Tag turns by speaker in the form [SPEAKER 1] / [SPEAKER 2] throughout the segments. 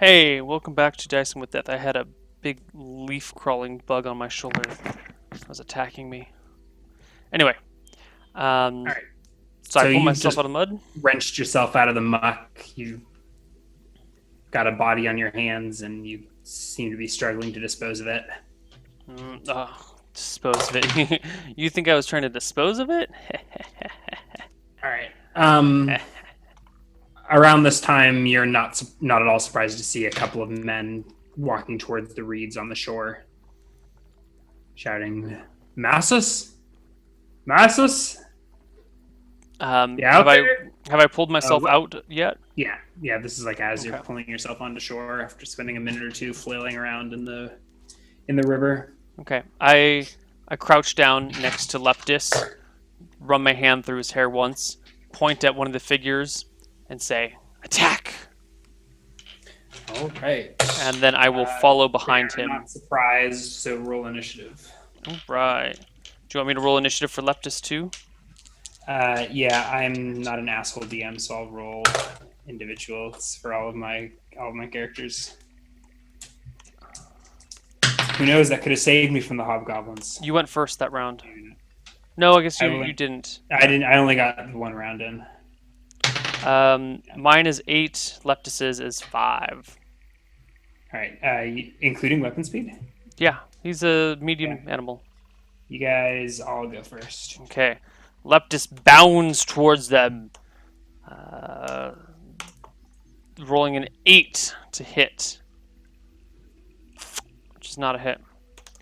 [SPEAKER 1] Hey, welcome back to Dicing with Death. I had a big leaf crawling bug on my shoulder that was attacking me. Anyway,
[SPEAKER 2] All
[SPEAKER 1] um,
[SPEAKER 2] right.
[SPEAKER 1] so I
[SPEAKER 2] So
[SPEAKER 1] pulled
[SPEAKER 2] you've
[SPEAKER 1] myself
[SPEAKER 2] just
[SPEAKER 1] out of the mud.
[SPEAKER 2] wrenched yourself out of the muck. You've got a body on your hands, and you seem to be struggling to dispose of it.
[SPEAKER 1] Dispose of it. You think I was trying to dispose of it?
[SPEAKER 2] All right. Around this time, you're not at all surprised to see a couple of men walking towards the reeds on the shore, shouting, "Massus, Massus, you
[SPEAKER 1] Have
[SPEAKER 2] out
[SPEAKER 1] I
[SPEAKER 2] there?"
[SPEAKER 1] have I pulled myself
[SPEAKER 2] What?
[SPEAKER 1] out yet?
[SPEAKER 2] Yeah. This is like as you're
[SPEAKER 1] Okay.
[SPEAKER 2] pulling yourself onto shore after spending a minute or two flailing around in the river.
[SPEAKER 1] Okay. I crouch down next to Leptis, run my hand through his hair once, point at one of the figures, and say, "Attack!"
[SPEAKER 2] All right.
[SPEAKER 1] And then I will follow
[SPEAKER 2] They
[SPEAKER 1] behind
[SPEAKER 2] are
[SPEAKER 1] him.
[SPEAKER 2] not surprised, so roll initiative.
[SPEAKER 1] All right. Do you want me to roll initiative for Leptis too?
[SPEAKER 2] Yeah, I'm not an asshole DM, so I'll roll individuals for all of my characters. Who knows? That could have saved me from the hobgoblins.
[SPEAKER 1] You went first that round. No, I guess
[SPEAKER 2] I
[SPEAKER 1] you
[SPEAKER 2] went.
[SPEAKER 1] didn't.
[SPEAKER 2] I didn't. I only got one round in.
[SPEAKER 1] Mine is 8. Leptis's is 5.
[SPEAKER 2] All right, including weapon speed.
[SPEAKER 1] Yeah, he's a
[SPEAKER 2] Yeah,
[SPEAKER 1] medium animal.
[SPEAKER 2] you guys all go first.
[SPEAKER 1] Okay. Leptis bounds towards them, uh, rolling an 8 to hit, which is not a hit.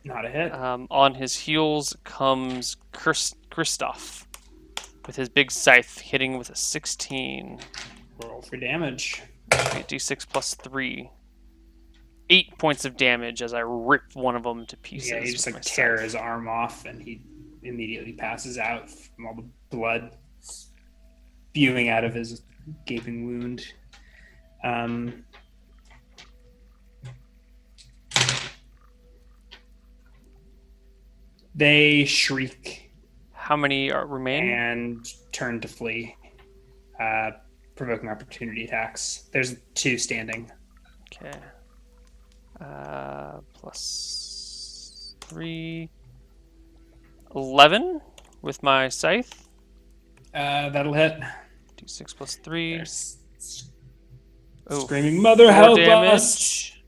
[SPEAKER 2] Not a hit.
[SPEAKER 1] On his heels comes Kristoff with his big scythe, hitting with a 16.
[SPEAKER 2] Roll for damage.
[SPEAKER 1] D6 plus 3. 8 points of damage as I rip one of them to pieces.
[SPEAKER 2] Yeah, you just
[SPEAKER 1] with
[SPEAKER 2] like
[SPEAKER 1] my
[SPEAKER 2] tear
[SPEAKER 1] scythe.
[SPEAKER 2] his arm off, and he immediately passes out from all the blood spewing out of his gaping wound. Um, they shriek
[SPEAKER 1] How many remain?
[SPEAKER 2] and turn to flee, uh, provoking opportunity attacks. There's two standing.
[SPEAKER 1] Okay. Plus 3. 11 with my scythe.
[SPEAKER 2] That'll hit.
[SPEAKER 1] D6 plus 3.
[SPEAKER 2] There's
[SPEAKER 1] Oh,
[SPEAKER 2] screaming, "Mother,
[SPEAKER 1] 4
[SPEAKER 2] help us!"
[SPEAKER 1] damage.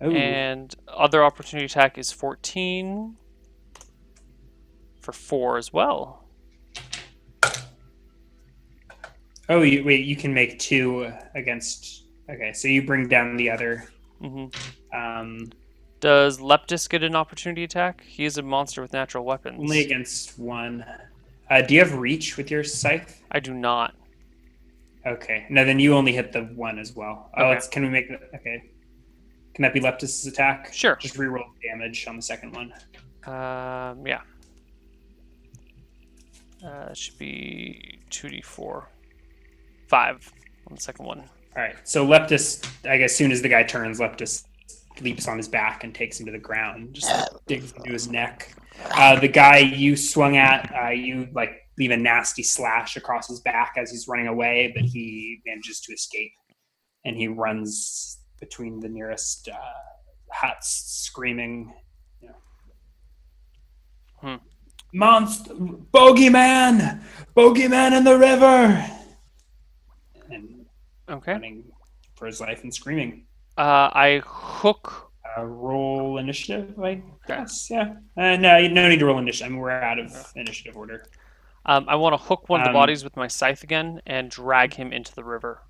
[SPEAKER 2] Oh,
[SPEAKER 1] And other opportunity attack is 14 for 4 as well.
[SPEAKER 2] oh, wait, you can make two against. Okay, so you bring down the other.
[SPEAKER 1] hmm
[SPEAKER 2] Um,
[SPEAKER 1] Does Leptis get an opportunity attack? He is a monster with natural weapons.
[SPEAKER 2] Only against one. Do you have reach with your scythe?
[SPEAKER 1] I do not.
[SPEAKER 2] Okay. No, then you only hit the one as well. Oh,
[SPEAKER 1] Okay.
[SPEAKER 2] can we make that? Okay. Can that be Leptis' attack?
[SPEAKER 1] Sure.
[SPEAKER 2] Just reroll damage on the second one.
[SPEAKER 1] Yeah. It should be 2d4. 5 on the second one.
[SPEAKER 2] All right. So Leptis, I guess, as soon as the guy turns, Leptis leaps on his back and takes him to the ground. Just digs into his neck. The guy you swung at, you like leave a nasty slash across his back as he's running away, but he manages to escape, and he runs between the nearest huts, screaming, you know,
[SPEAKER 1] Hmm.
[SPEAKER 2] "Monster, bogeyman in the river!" and
[SPEAKER 1] Okay.
[SPEAKER 2] running for his life and screaming.
[SPEAKER 1] I hook.
[SPEAKER 2] Roll initiative, I guess. Yeah. No, no need to roll initiative. I mean, we're out of initiative order.
[SPEAKER 1] I want to hook one of the
[SPEAKER 2] Um,
[SPEAKER 1] bodies with my scythe again and drag him into the river.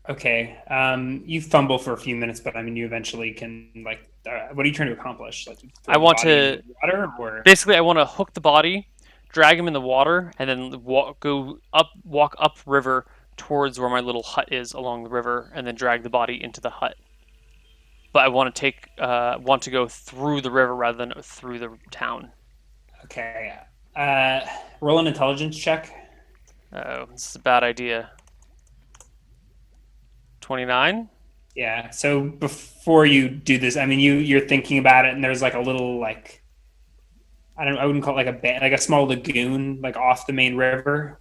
[SPEAKER 2] okay. You fumble for a few minutes, but I mean, you eventually can like. What are you trying to accomplish? Like, throw
[SPEAKER 1] I
[SPEAKER 2] the
[SPEAKER 1] want
[SPEAKER 2] body into
[SPEAKER 1] to
[SPEAKER 2] the water, or
[SPEAKER 1] basically I want to hook the body, drag him in the water, and then walk up river towards where my little hut is along the river, and then drag the body into the hut. But I want to go through the river rather than through the town.
[SPEAKER 2] okay. Roll an intelligence check.
[SPEAKER 1] Oh, this is a bad idea. 29.
[SPEAKER 2] Yeah. So before you do this, I mean, you're thinking about it, and there's like a little like I wouldn't call it like like a small lagoon like off the main river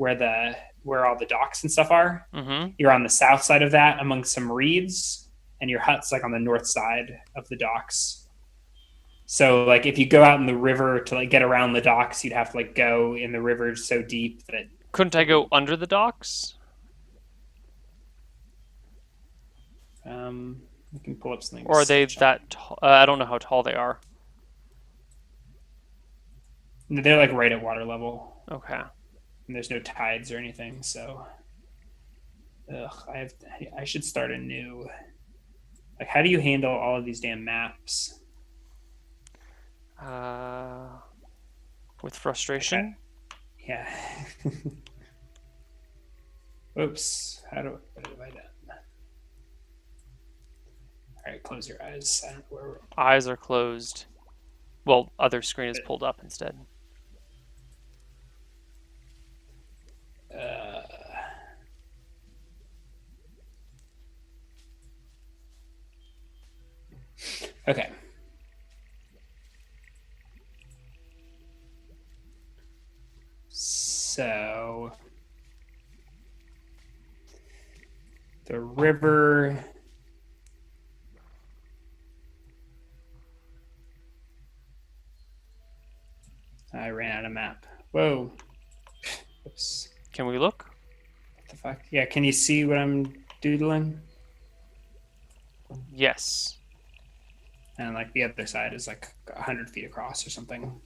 [SPEAKER 2] where all the docks and stuff are.
[SPEAKER 1] Mm-hmm.
[SPEAKER 2] You're on the south side of that among some reeds, and your hut's like on the north side of the docks. So like if you go out in the river to like get around the docks, you'd have to like go in the river so deep that
[SPEAKER 1] Couldn't I go under the docks?
[SPEAKER 2] we can pull up something.
[SPEAKER 1] Or are they that tall? I don't know how tall they are.
[SPEAKER 2] They're like right at water level.
[SPEAKER 1] Okay.
[SPEAKER 2] And there's no tides or anything, so I should start a new, like, how do you handle all of these damn maps?
[SPEAKER 1] With frustration.
[SPEAKER 2] Okay. Yeah. Oops. What have I done? All right, close your eyes. I don't know where
[SPEAKER 1] Eyes are closed. Well, other screen is pulled up instead.
[SPEAKER 2] Okay. So the river. I ran out of map. Whoa. Oops.
[SPEAKER 1] Can we look?
[SPEAKER 2] What the fuck? Yeah, can you see what I'm doodling?
[SPEAKER 1] Yes.
[SPEAKER 2] And like the other side is like 100 feet across or something.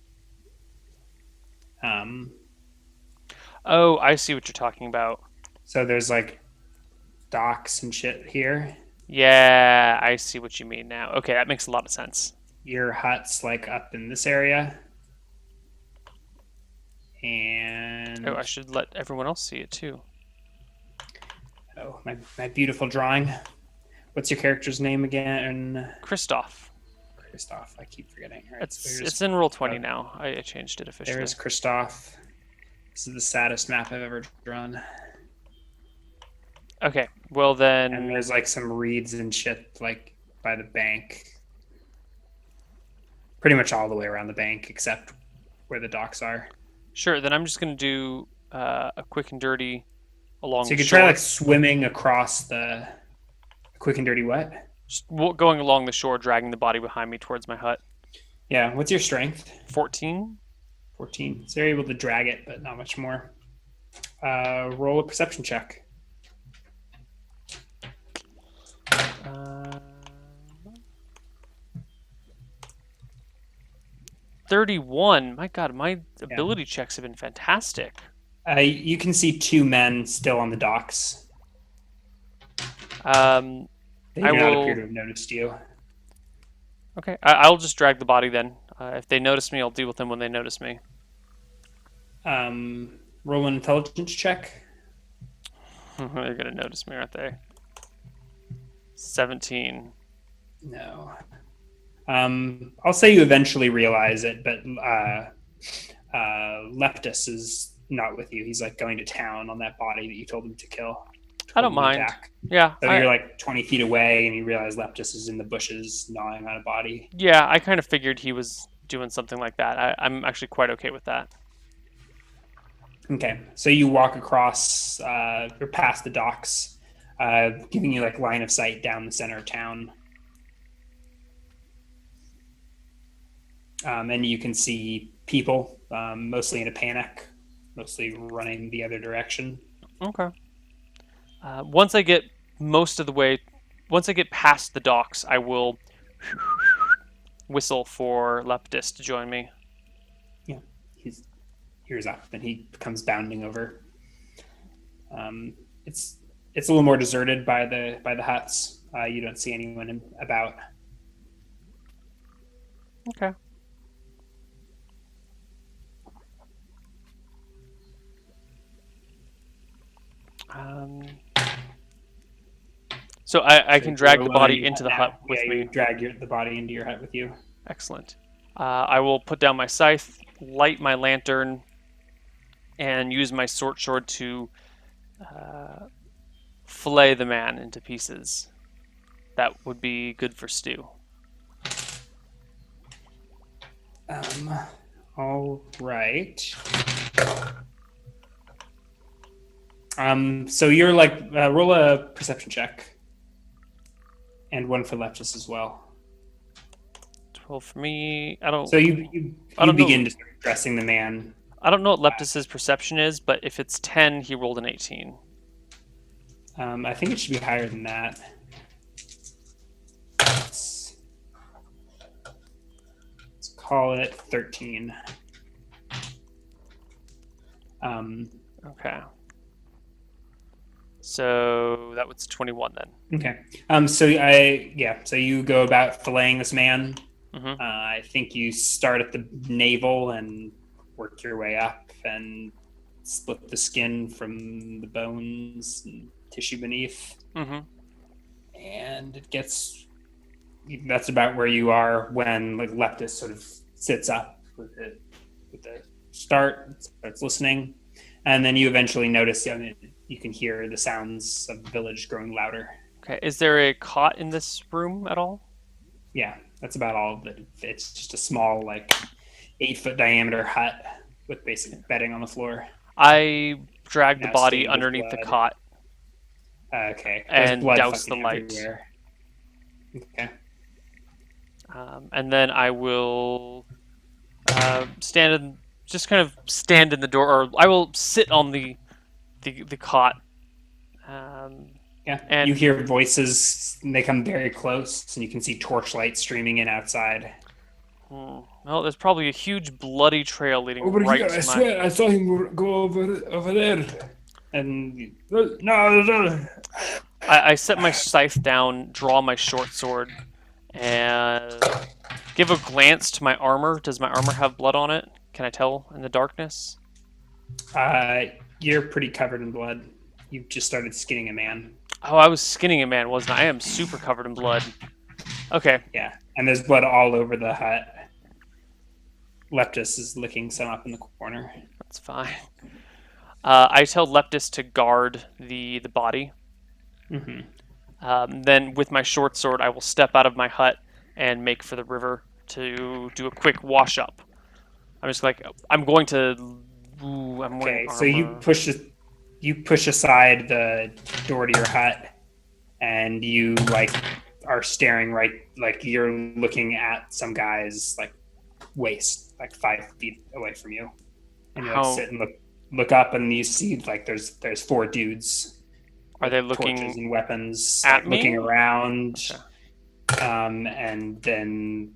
[SPEAKER 1] Oh, I see what you're talking about.
[SPEAKER 2] So there's like docks and shit here.
[SPEAKER 1] Yeah, I see what you mean now. Okay, that makes a lot of sense.
[SPEAKER 2] Your hut's like up in this area. And
[SPEAKER 1] Oh, I should let everyone else see it too.
[SPEAKER 2] oh, my beautiful drawing. What's your character's name again?
[SPEAKER 1] Christoph.
[SPEAKER 2] Christoph. I keep forgetting. Right,
[SPEAKER 1] It's in Roll20 now. I changed it officially.
[SPEAKER 2] There's Christoph. This is the saddest map I've ever drawn.
[SPEAKER 1] Okay, well then.
[SPEAKER 2] And there's like some reeds and shit like by the bank. Pretty much all the way around the bank except where the docks are.
[SPEAKER 1] Sure, then I'm just going to do a quick and dirty along
[SPEAKER 2] So you
[SPEAKER 1] the
[SPEAKER 2] could
[SPEAKER 1] shore.
[SPEAKER 2] try like swimming across the quick and dirty what?
[SPEAKER 1] Just going along the shore, dragging the body behind me towards my hut.
[SPEAKER 2] Yeah, what's your strength?
[SPEAKER 1] 14.
[SPEAKER 2] 14. So you're able to drag it, but not much more. Roll a perception check.
[SPEAKER 1] 31. My God, my ability checks have been fantastic.
[SPEAKER 2] You can see two men still on the docks. They do not appear to have noticed you.
[SPEAKER 1] Okay, I'll just drag the body then. If they notice me, I'll deal with them when they notice me.
[SPEAKER 2] Roll an intelligence check.
[SPEAKER 1] They're gonna notice me, aren't they? 17.
[SPEAKER 2] No. I'll say you eventually realize it, but Leptus is not with you. He's like going to town on that body that you told him to kill.
[SPEAKER 1] I don't mind. Yeah.
[SPEAKER 2] So you're like 20 feet away, and you realize Leptus is in the bushes gnawing on a body.
[SPEAKER 1] Yeah, I kind of figured he was doing something like that. I'm actually quite okay with that.
[SPEAKER 2] Okay, so you walk across or past the docks, giving you like line of sight down the center of town. And you can see people, mostly in a panic, mostly running the other direction.
[SPEAKER 1] Okay. Once I get past the docks, I will whistle for Leptis to join me.
[SPEAKER 2] Yeah, he's ears up, and he comes bounding over. It's a little more deserted by the huts. You don't see anyone about.
[SPEAKER 1] Okay. So I can drag the body into the hut with me.
[SPEAKER 2] You drag the body into your hut with you.
[SPEAKER 1] Excellent. I will put down my scythe, light my lantern, and use my short sword to fillet the man into pieces. That would be good for stew.
[SPEAKER 2] All right. So you're like roll a perception check, and one for Leptis as well.
[SPEAKER 1] 12 for me.
[SPEAKER 2] So you
[SPEAKER 1] I don't
[SPEAKER 2] begin
[SPEAKER 1] know.
[SPEAKER 2] to start dressing the man.
[SPEAKER 1] I don't know what Leptis's perception is, but if it's 10, he rolled an 18.
[SPEAKER 2] I think it should be higher than that. Let's call it 13.
[SPEAKER 1] Okay. So that was 21 then.
[SPEAKER 2] Okay. So you go about filleting this man.
[SPEAKER 1] Mm-hmm.
[SPEAKER 2] I think you start at the navel and work your way up and split the skin from the bones and tissue beneath.
[SPEAKER 1] Mm-hmm.
[SPEAKER 2] And that's about where you are when like Leptis sort of sits up with the start, starts listening, and then you eventually notice you can hear the sounds of the village growing louder.
[SPEAKER 1] Okay. Is there a cot in this room at all?
[SPEAKER 2] Yeah, that's about all of it. It's just a small, like 8-foot diameter hut with basic bedding on the floor.
[SPEAKER 1] I drag the
[SPEAKER 2] Now
[SPEAKER 1] body
[SPEAKER 2] stained with
[SPEAKER 1] underneath the
[SPEAKER 2] blood.
[SPEAKER 1] cot
[SPEAKER 2] Okay. There's
[SPEAKER 1] and
[SPEAKER 2] blood
[SPEAKER 1] douse the
[SPEAKER 2] fucking
[SPEAKER 1] light.
[SPEAKER 2] everywhere. Okay.
[SPEAKER 1] And then I will just kind of stand in the door, or I will sit on the cot.
[SPEAKER 2] Yeah.
[SPEAKER 1] And
[SPEAKER 2] you hear voices, and they come very close, and you can see torchlight streaming in outside.
[SPEAKER 1] Well, there's probably a huge bloody trail leading
[SPEAKER 3] Over
[SPEAKER 1] right
[SPEAKER 3] here,
[SPEAKER 1] to
[SPEAKER 3] I
[SPEAKER 1] my.
[SPEAKER 3] swear I saw him go over there.
[SPEAKER 2] And
[SPEAKER 3] No.
[SPEAKER 1] I set my scythe down, draw my short sword, and give a glance to my armor. Does my armor have blood on it? Can I tell in the darkness?
[SPEAKER 2] you're pretty covered in blood. You've just started skinning a man.
[SPEAKER 1] Oh, I was skinning a man, wasn't I? I am super covered in blood. Okay.
[SPEAKER 2] Yeah, and there's blood all over the hut. Leptis is licking some up in the corner.
[SPEAKER 1] That's fine. I tell Leptis to guard the body.
[SPEAKER 2] Mm-hmm.
[SPEAKER 1] Then, with my short sword, I will step out of my hut and make for the river to do a quick wash up. I'm just like, I'm going to. Ooh, I'm wearing
[SPEAKER 2] Okay, so you
[SPEAKER 1] armor.
[SPEAKER 2] push aside the door to your hut, and you like are staring right, like you're looking at some guy's like waist, like 5 feet away from you, and you like
[SPEAKER 1] How-
[SPEAKER 2] sit and look up, and you see like there's 4 dudes.
[SPEAKER 1] Are they
[SPEAKER 2] with torches
[SPEAKER 1] looking
[SPEAKER 2] and weapons,
[SPEAKER 1] at
[SPEAKER 2] like, looking
[SPEAKER 1] me?
[SPEAKER 2] around?
[SPEAKER 1] Okay.
[SPEAKER 2] And then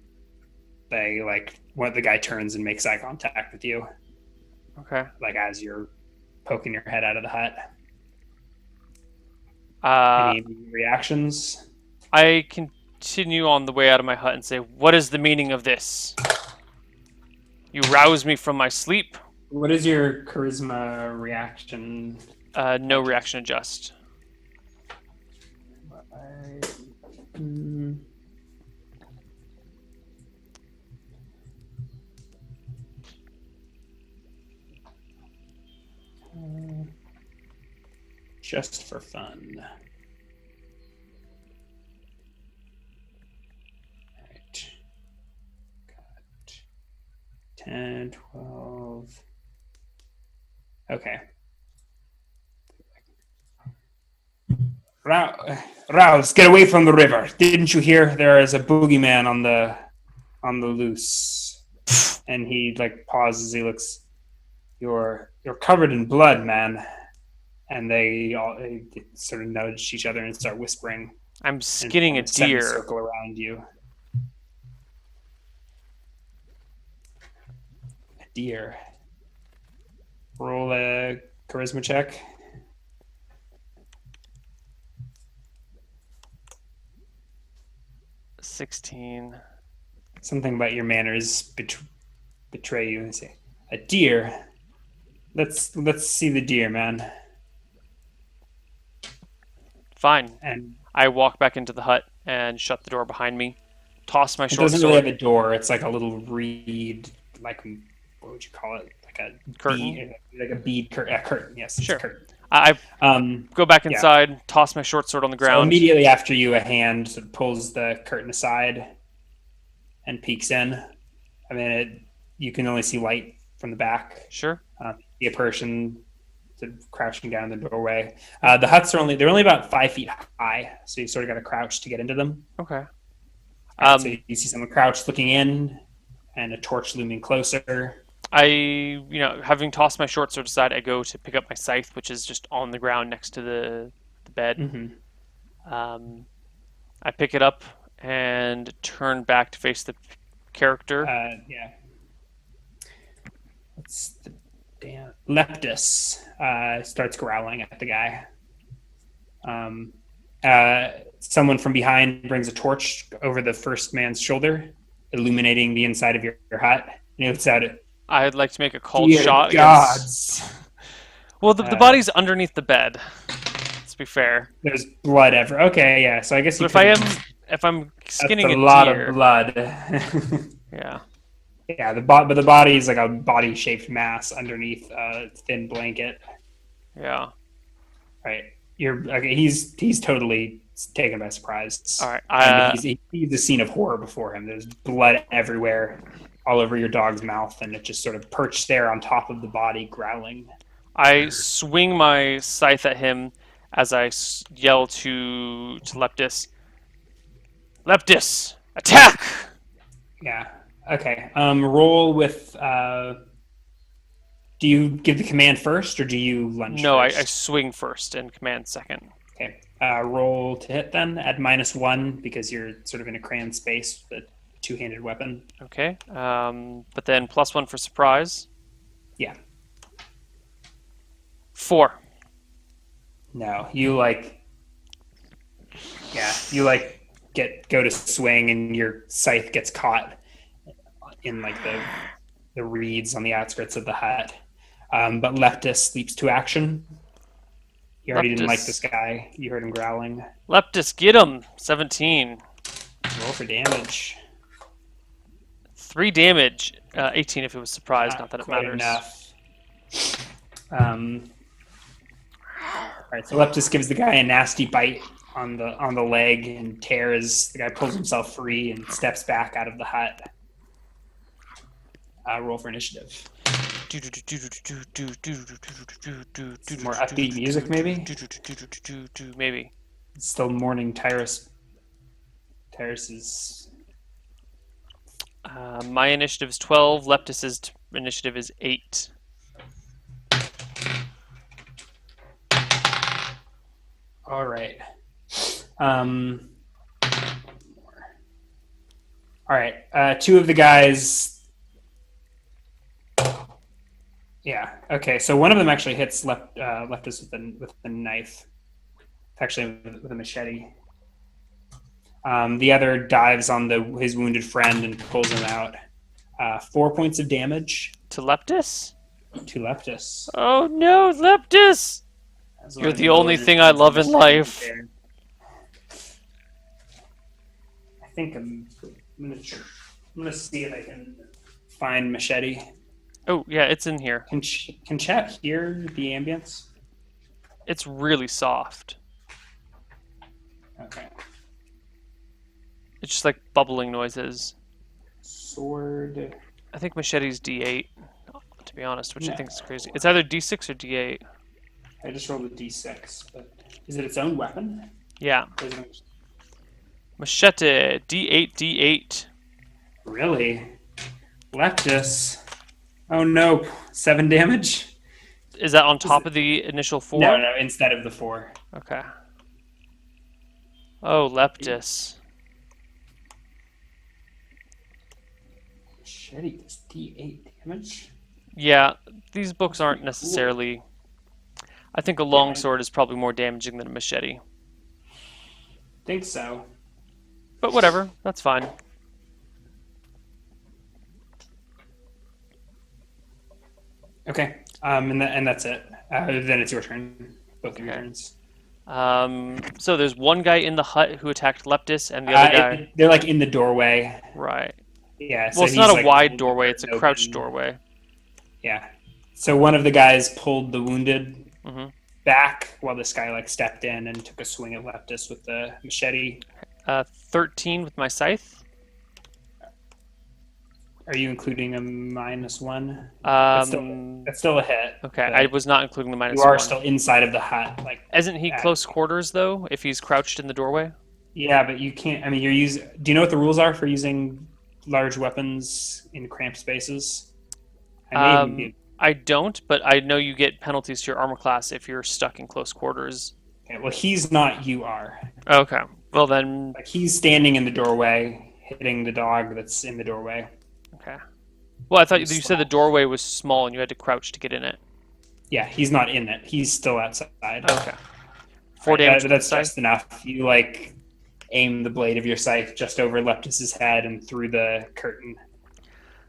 [SPEAKER 2] they the guy turns and makes eye contact with you,
[SPEAKER 1] Okay.
[SPEAKER 2] like as you're poking your head out of the hut.
[SPEAKER 1] Uh,
[SPEAKER 2] Any reactions?
[SPEAKER 1] I continue on the way out of my hut and say, "What is the meaning of this? You rouse me from my sleep."
[SPEAKER 2] What is your charisma reaction?
[SPEAKER 1] No reaction adjust.
[SPEAKER 2] Just for fun. Right. Got 10, 12. Okay. Rouse, get away from the river. Didn't you hear there is a boogeyman on the loose? And he like pauses, he looks, You're covered in blood, man. And they sort of nudge each other and start whispering.
[SPEAKER 1] I'm skinning a deer.
[SPEAKER 2] Circle around you. A deer. Roll a charisma check.
[SPEAKER 1] $16.
[SPEAKER 2] Something about your manners betray you and say, "A deer. Let's see the deer, man."
[SPEAKER 1] Fine.
[SPEAKER 2] And
[SPEAKER 1] I walk back into the hut and shut the door behind me. Toss my
[SPEAKER 2] it
[SPEAKER 1] short
[SPEAKER 2] doesn't
[SPEAKER 1] sword.
[SPEAKER 2] really have a door. It's like a little reed, like what would you call it? Like a
[SPEAKER 1] Curtain?
[SPEAKER 2] bead, like a bead curtain. A curtain, yes, it's
[SPEAKER 1] Sure.
[SPEAKER 2] a curtain.
[SPEAKER 1] I go back
[SPEAKER 2] yeah.
[SPEAKER 1] inside, toss my short sword on the
[SPEAKER 2] So
[SPEAKER 1] ground.
[SPEAKER 2] immediately after you, a hand sort of pulls the curtain aside and peeks in. I mean, you can only see light from the back.
[SPEAKER 1] Sure.
[SPEAKER 2] See a person sort of crouching down the doorway. The huts they're only about 5 feet high, so you sort of got to crouch to get into them.
[SPEAKER 1] Okay.
[SPEAKER 2] So you see someone crouched looking in, and a torch looming closer.
[SPEAKER 1] Having tossed my short sword aside, I go to pick up my scythe, which is just on the ground next to the bed.
[SPEAKER 2] Mm-hmm.
[SPEAKER 1] I pick it up and turn back to face the character.
[SPEAKER 2] Yeah. What's the damn Leptus starts growling at the guy. Someone from behind brings a torch over the first man's shoulder, illuminating the inside of your hut. And he looks at it.
[SPEAKER 1] I'd like to make a cold
[SPEAKER 2] Dear
[SPEAKER 1] shot
[SPEAKER 2] gods.
[SPEAKER 1] Well, the body's underneath the bed. Let's be fair.
[SPEAKER 2] There's blood ever. Okay, yeah. So I guess
[SPEAKER 1] But if I'm skinning
[SPEAKER 2] that's
[SPEAKER 1] a
[SPEAKER 2] a lot
[SPEAKER 1] deer,
[SPEAKER 2] of blood.
[SPEAKER 1] yeah.
[SPEAKER 2] Yeah, but the body is like a body-shaped mass underneath a thin blanket.
[SPEAKER 1] Yeah.
[SPEAKER 2] Right. He's totally taken by surprise.
[SPEAKER 1] All right.
[SPEAKER 2] And he's a scene of horror before him. There's blood everywhere, all over your dog's mouth, and it just sort of perched there on top of the body, growling.
[SPEAKER 1] I swing my scythe at him as I yell to Leptus. Leptus, attack!
[SPEAKER 2] Yeah. Okay. Roll with. Do you give the command first, or do you lunge?
[SPEAKER 1] No, I
[SPEAKER 2] first?
[SPEAKER 1] swing first and command second.
[SPEAKER 2] Okay. Roll to hit then. Add -1 because you're sort of in a crammed space with a two-handed weapon.
[SPEAKER 1] Okay. But then +1 for surprise.
[SPEAKER 2] Yeah.
[SPEAKER 1] 4.
[SPEAKER 2] No, you go to swing and your scythe gets caught in like the reeds on the outskirts of the hut. But Leptus leaps to action. He already didn't like this guy. You heard him growling.
[SPEAKER 1] Leptus, get him! 17.
[SPEAKER 2] Roll for damage.
[SPEAKER 1] 3 damage. 18 if it was surprise, not that it
[SPEAKER 2] Quite
[SPEAKER 1] matters.
[SPEAKER 2] enough. Alright, so Leptus gives the guy a nasty bite on the leg and tears. The guy pulls himself free and steps back out of the hut. Roll for initiative. Some more upbeat music, maybe?
[SPEAKER 1] Maybe.
[SPEAKER 2] It's still morning. Tyrus is...
[SPEAKER 1] My initiative is 12. Leptus's initiative is 8.
[SPEAKER 2] All right. All right. 2 of the guys... Yeah. Okay. So one of them actually hits Leptus with a knife. Actually, with a machete. The other dives on his wounded friend and pulls him out. 4 points of damage
[SPEAKER 1] To Leptus?
[SPEAKER 2] to Leptus.
[SPEAKER 1] Oh no, Leptus! You're the only thing I love in life.
[SPEAKER 2] I think I'm gonna see if I can find machete.
[SPEAKER 1] Oh yeah, it's in here.
[SPEAKER 2] Can chat hear the ambience?
[SPEAKER 1] It's really soft.
[SPEAKER 2] Okay.
[SPEAKER 1] It's just like bubbling noises.
[SPEAKER 2] Sword.
[SPEAKER 1] I think machete's D8, to be honest, which I
[SPEAKER 2] Yeah.
[SPEAKER 1] think is crazy. It's either D6 or D8.
[SPEAKER 2] I just rolled a d6, but is it its own weapon?
[SPEAKER 1] Yeah.
[SPEAKER 2] Or is it-
[SPEAKER 1] Machete, D8, D8.
[SPEAKER 2] Really? Leptus. Oh no, 7 damage?
[SPEAKER 1] Is that on top of the initial 4?
[SPEAKER 2] No, instead of the 4.
[SPEAKER 1] Okay. Oh, Leptus.
[SPEAKER 2] Machete is d8 damage?
[SPEAKER 1] Yeah, these books aren't necessarily... I think a longsword is probably more damaging than a machete.
[SPEAKER 2] Think so.
[SPEAKER 1] But whatever, that's fine.
[SPEAKER 2] Okay, and that's it. Then it's your turn. Both of your
[SPEAKER 1] Okay.
[SPEAKER 2] turns.
[SPEAKER 1] So there's one guy in the hut who attacked Leptus, and the other guy...
[SPEAKER 2] They're like in the doorway.
[SPEAKER 1] Right.
[SPEAKER 2] Yeah.
[SPEAKER 1] Well, it's
[SPEAKER 2] he's,
[SPEAKER 1] not a
[SPEAKER 2] like,
[SPEAKER 1] wide doorway, it's a
[SPEAKER 2] open.
[SPEAKER 1] crouched doorway.
[SPEAKER 2] Yeah. So one of the guys pulled the wounded
[SPEAKER 1] Mhm.
[SPEAKER 2] back while this guy like stepped in and took a swing at Leptus with the machete.
[SPEAKER 1] 13 with my scythe.
[SPEAKER 2] Are you including a -1? That's still,
[SPEAKER 1] Um,
[SPEAKER 2] that's still a hit.
[SPEAKER 1] okay,
[SPEAKER 2] but
[SPEAKER 1] I was not including the
[SPEAKER 2] you are
[SPEAKER 1] -1.
[SPEAKER 2] still inside of the hut. Like,
[SPEAKER 1] Isn't he
[SPEAKER 2] at-
[SPEAKER 1] close quarters though? If he's crouched in the doorway?
[SPEAKER 2] yeah, but you can't. I mean, you're using. Do you know what the rules are for using large weapons in cramped spaces? I may even be.
[SPEAKER 1] I don't, but I know you get penalties to your armor class if you're stuck in close quarters.
[SPEAKER 2] Okay, well, he's not. You are.
[SPEAKER 1] Okay. Well then,
[SPEAKER 2] Like, he's standing in the doorway, hitting the dog that's in the doorway.
[SPEAKER 1] okay. Well, I thought you
[SPEAKER 2] You
[SPEAKER 1] said the
[SPEAKER 2] slash.
[SPEAKER 1] doorway was small and you had to crouch to get in it.
[SPEAKER 2] Yeah, he's not in it. He's still outside.
[SPEAKER 1] Okay. 4
[SPEAKER 2] Right,
[SPEAKER 1] damage.
[SPEAKER 2] but
[SPEAKER 1] with
[SPEAKER 2] that's
[SPEAKER 1] the scythe.
[SPEAKER 2] just enough. You like aim the blade of your scythe just over Leptus's head and through the curtain.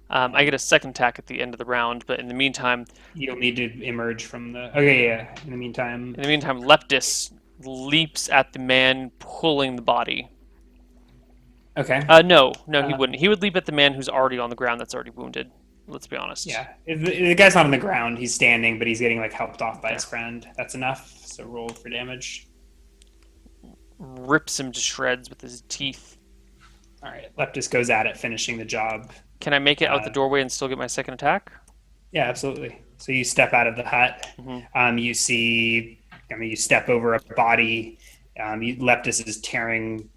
[SPEAKER 1] I get a second attack at the end of the round, but in the meantime,
[SPEAKER 2] You'll need to emerge from the. Okay, yeah. In the meantime,
[SPEAKER 1] Leptis leaps at the man pulling the body.
[SPEAKER 2] okay,
[SPEAKER 1] No, he wouldn't. He would leap at the man who's already on the ground that's already wounded. Let's be honest.
[SPEAKER 2] yeah. If the guy's not on the ground. He's standing, but he's getting like helped off by his friend. That's enough. So roll for damage.
[SPEAKER 1] Rips him to shreds with his teeth.
[SPEAKER 2] All right, Leptus goes at it, finishing the job.
[SPEAKER 1] Can I make it out the doorway and still get my second attack?
[SPEAKER 2] Yeah, absolutely. So you step out of the hut. You see. I mean, you step over a body. Leptus is tearing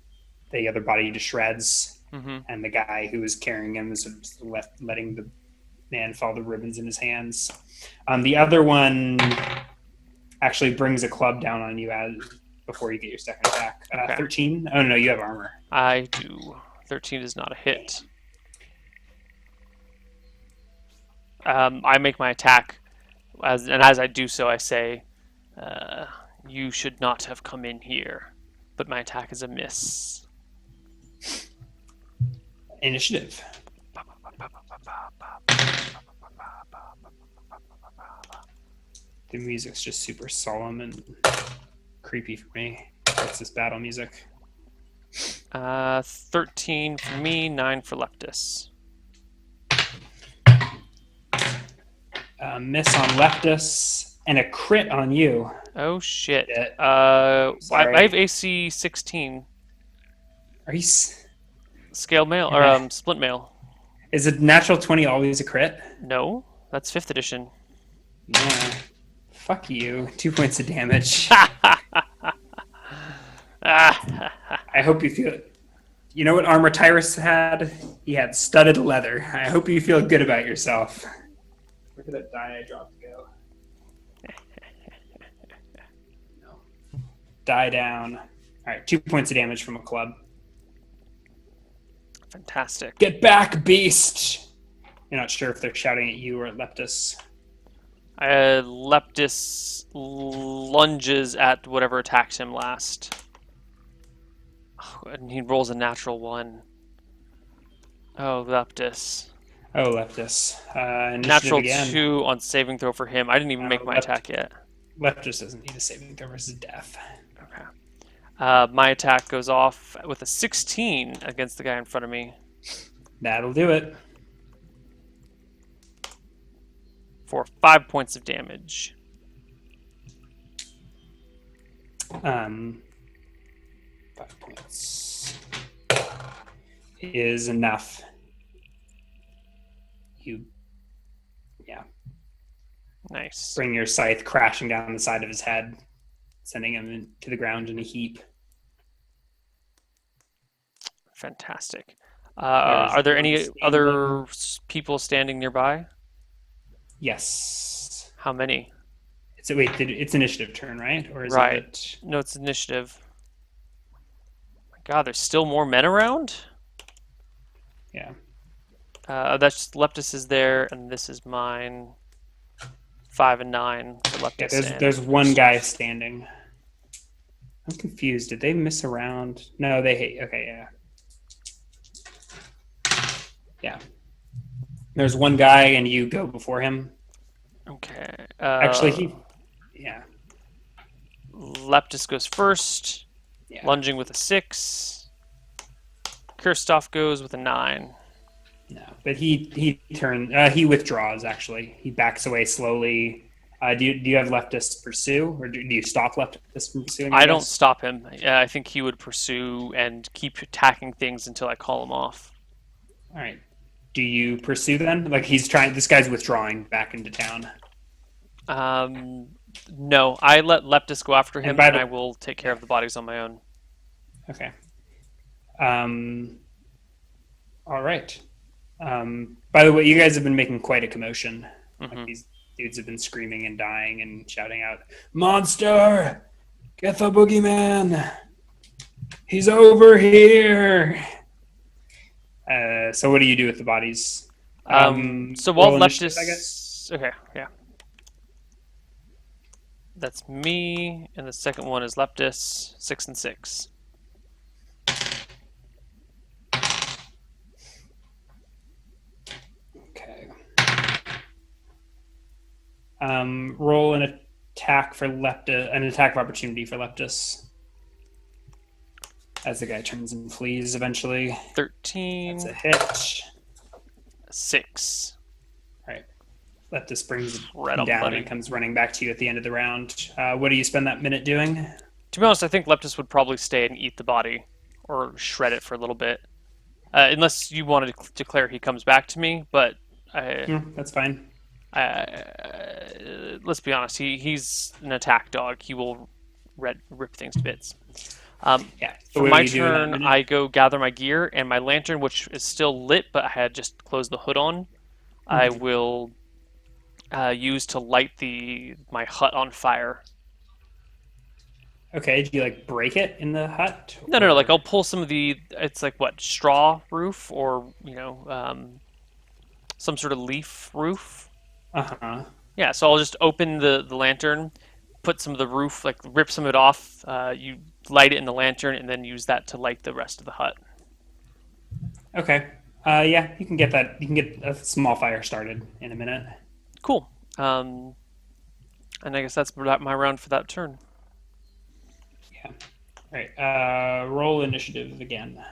[SPEAKER 2] the other body to shreds. And the guy who was carrying him is sort of letting the man follow the ribbons in his hands. The other one actually brings a club down on you before you get your second attack.
[SPEAKER 1] Okay.
[SPEAKER 2] 13? Oh, no, you have armor.
[SPEAKER 1] I do. 13 is not a hit. I make my attack, and as I do so, I say, you should not have come in here, but my attack is a miss.
[SPEAKER 2] Initiative. The music's just super solemn and creepy for me. What's this battle music?
[SPEAKER 1] 13 for me, 9 for Leptis.
[SPEAKER 2] Miss on Leptus and a crit on you.
[SPEAKER 1] Oh shit.
[SPEAKER 2] Yeah.
[SPEAKER 1] I have AC 16.
[SPEAKER 2] Are you?
[SPEAKER 1] Scale mail
[SPEAKER 2] Yeah.
[SPEAKER 1] or splint mail.
[SPEAKER 2] Is a natural 20 always a crit?
[SPEAKER 1] No, that's 5th edition.
[SPEAKER 2] Yeah. Fuck you. 2 points of damage. I hope you feel. You know what armor Tyrus had? He had studded leather. I hope you feel good about yourself. Where did that die I dropped go? No. Die down. All right, 2 points of damage from a club.
[SPEAKER 1] Fantastic.
[SPEAKER 2] Get back, beast! You're not sure if they're shouting at you or at Leptus.
[SPEAKER 1] Leptis lunges at whatever attacked him last. Oh, and he rolls a natural 1. Oh, Leptis.
[SPEAKER 2] Oh, Leptus. Initiative
[SPEAKER 1] Natural
[SPEAKER 2] again.
[SPEAKER 1] 2 on saving throw for him. I didn't even make my attack yet.
[SPEAKER 2] Leptus doesn't need a saving throw versus death.
[SPEAKER 1] Okay. My attack goes off with a 16 against the guy in front of me
[SPEAKER 2] That'll do it.
[SPEAKER 1] for 5 points of damage.
[SPEAKER 2] 5 points is enough. You
[SPEAKER 1] Nice.
[SPEAKER 2] bring your scythe crashing down the side of his head, sending him to the ground in a heap.
[SPEAKER 1] Fantastic. Are there any other people standing nearby?
[SPEAKER 2] Yes.
[SPEAKER 1] How many?
[SPEAKER 2] It's initiative turn, right? Or is
[SPEAKER 1] Right.
[SPEAKER 2] it?
[SPEAKER 1] No, it's initiative. My God, there's still more men around?
[SPEAKER 2] Yeah.
[SPEAKER 1] That's Leptis is there, and this is mine. 5 and 9 for Leptis.
[SPEAKER 2] Yeah, there's one guy standing. I'm confused. Did they miss around? No, they hate. Okay, yeah. Yeah. There's one guy, and you go before him.
[SPEAKER 1] Okay.
[SPEAKER 2] Actually, yeah.
[SPEAKER 1] Leptis goes first,
[SPEAKER 2] Yeah.
[SPEAKER 1] lunging with a 6. Kirstoff goes with a 9.
[SPEAKER 2] No, but he withdraws. Actually, he backs away slowly. Do you have Leptus pursue, or do you stop Leptus from pursuing?
[SPEAKER 1] I don't stop him. I think he would pursue and keep attacking things until I call him off.
[SPEAKER 2] All right. Do you pursue then? Like this guy's withdrawing back into town.
[SPEAKER 1] No, I let Leptis go after him,
[SPEAKER 2] by
[SPEAKER 1] and
[SPEAKER 2] the-
[SPEAKER 1] I will take care of the bodies on my own.
[SPEAKER 2] Okay. All right. By the way, you guys have been making quite a commotion.
[SPEAKER 1] Mhm.
[SPEAKER 2] Like these dudes have been screaming and dying and shouting out,
[SPEAKER 3] Monster! Get the boogeyman! He's over here!
[SPEAKER 2] so what do you do with the bodies?
[SPEAKER 1] So while
[SPEAKER 2] roll initiative,
[SPEAKER 1] Leptis,
[SPEAKER 2] I guess.
[SPEAKER 1] okay, yeah, that's me, and the second one is Leptis, 6 and 6.
[SPEAKER 2] Okay. Roll an attack of opportunity for Leptis. As the guy turns and flees eventually.
[SPEAKER 1] 13,
[SPEAKER 2] That's a hit.
[SPEAKER 1] 6.
[SPEAKER 2] Right. Leptis brings
[SPEAKER 1] Right
[SPEAKER 2] him
[SPEAKER 1] on,
[SPEAKER 2] down
[SPEAKER 1] buddy.
[SPEAKER 2] and comes running back to you at the end of the round. What do you spend that minute doing?
[SPEAKER 1] To be honest, I think Leptis would probably stay and eat the body, or shred it for a little bit, unless you wanted to declare he comes back to me. But
[SPEAKER 2] That's fine.
[SPEAKER 1] let's be honest, he's an attack dog. He will rip things to bits.
[SPEAKER 2] Yeah.
[SPEAKER 1] For my turn, I go gather my gear and my lantern, which is still lit, but I had just closed the hood on. I will use to light my hut on fire.
[SPEAKER 2] Okay. Do you like break it in the hut?
[SPEAKER 1] No. Like I'll pull some of it's like what, straw roof, or some sort of leaf roof. Yeah. So I'll just open the lantern, put some of the roof, like rip some of it off. You light it in the lantern, and then use that to light the rest of the hut.
[SPEAKER 2] Okay. Yeah, you can get that. You can get a small fire started in a minute.
[SPEAKER 1] Cool. And I guess that's my round for that turn.
[SPEAKER 2] Yeah. All right. Roll initiative again.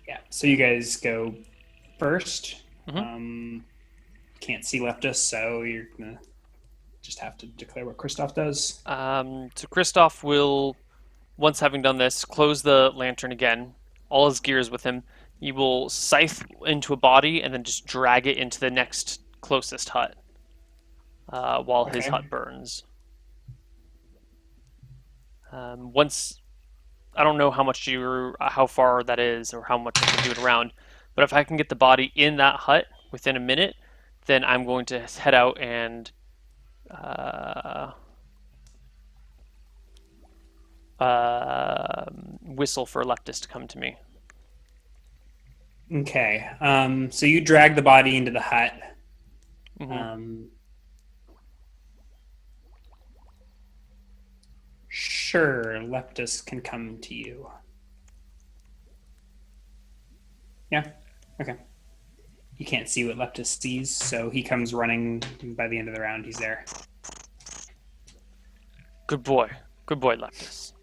[SPEAKER 2] Yeah. So you guys go first. Can't see Leptis, so you're gonna just have to declare what Kristoff does.
[SPEAKER 1] So Kristoff will, once having done this, close the lantern again. All his gear is with him. He will scythe into a body and then just drag it into the next closest hut while his hut burns. Once, I don't know how far that is or how much I can do it around, but if I can get the body in that hut within a minute, then I'm going to head out and whistle for Leptis to come to me.
[SPEAKER 2] Okay. So you drag the body into the hut. Sure, Leptis can come to you. Yeah. Okay. You can't see what Leptis sees, so he comes running. By the end of the round, he's there.
[SPEAKER 1] Good boy, Leptis.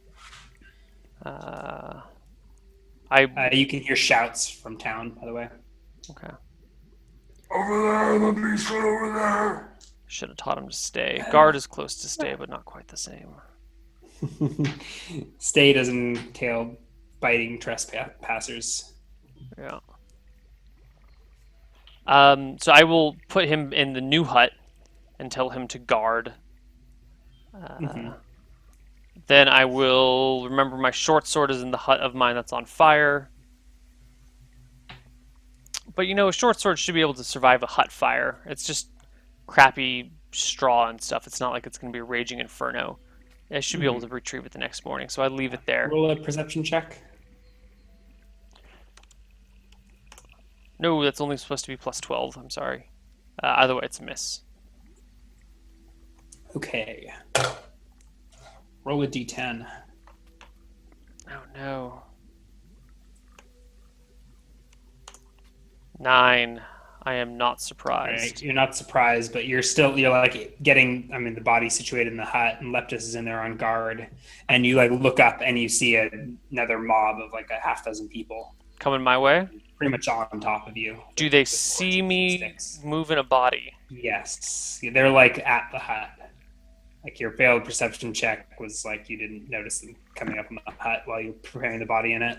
[SPEAKER 2] You can hear shouts from town, by the way.
[SPEAKER 1] Okay.
[SPEAKER 3] Over there, the beast right over there!
[SPEAKER 1] Should have taught him to stay. Guard is close to stay, but not quite the same.
[SPEAKER 2] Stay doesn't entail biting trespassers.
[SPEAKER 1] Yeah. So I will put him in the new hut and tell him to guard. Then I will remember my short sword is in the hut of mine that's on fire. But a short sword should be able to survive a hut fire. It's just crappy straw and stuff. It's not like it's going to be a raging inferno. I should be able to retrieve it the next morning, so I leave it there.
[SPEAKER 2] Roll a perception check.
[SPEAKER 1] No, that's only supposed to be plus 12. I'm sorry. Either way, it's a miss.
[SPEAKER 2] Okay. Roll a d10.
[SPEAKER 1] Oh no. 9. I am not surprised.
[SPEAKER 2] Right. You're not surprised, but you're like getting, the body situated in the hut, and Leptis is in there on guard, and you like look up and you see another mob of like a half dozen people
[SPEAKER 1] Coming my way?
[SPEAKER 2] pretty much on top of you.
[SPEAKER 1] Do they see me moving a body?
[SPEAKER 2] Yes. They're like at the hut. Like your failed perception check was like you didn't notice them coming up on the hut while you were preparing the body in it.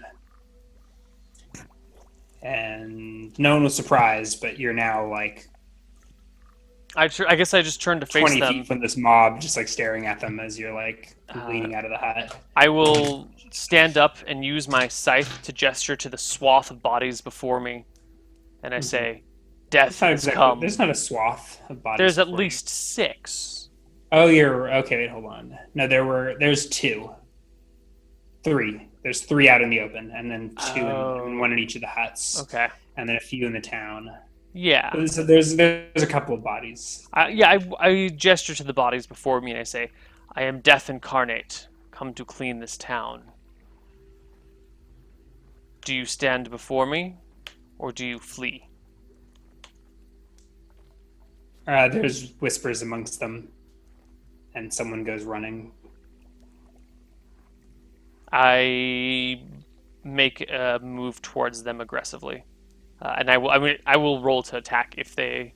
[SPEAKER 2] And no one was surprised, but you're now like
[SPEAKER 1] I guess I just turned to face
[SPEAKER 2] 20
[SPEAKER 1] them.
[SPEAKER 2] feet from this mob, just like staring at them as you're like leaning out of the hut.
[SPEAKER 1] I will stand up and use my scythe to gesture to the swath of bodies before me, and I say, "Death has come."
[SPEAKER 2] There's not a swath of bodies.
[SPEAKER 1] There's at
[SPEAKER 2] before you.
[SPEAKER 1] least 6.
[SPEAKER 2] Oh, you're okay. Wait, hold on. No, there's 2, 3. There's 3 out in the open, and then 2 and 1 in each of the huts.
[SPEAKER 1] Okay.
[SPEAKER 2] And then a few in the town.
[SPEAKER 1] Yeah.
[SPEAKER 2] So there's a couple of bodies.
[SPEAKER 1] I gesture to the bodies before me and I say, "I am Death incarnate, come to clean this town. Do you stand before me, or do you flee?"
[SPEAKER 2] There's whispers amongst them, and someone goes running.
[SPEAKER 1] I make a move towards them aggressively, and I will roll to attack if they.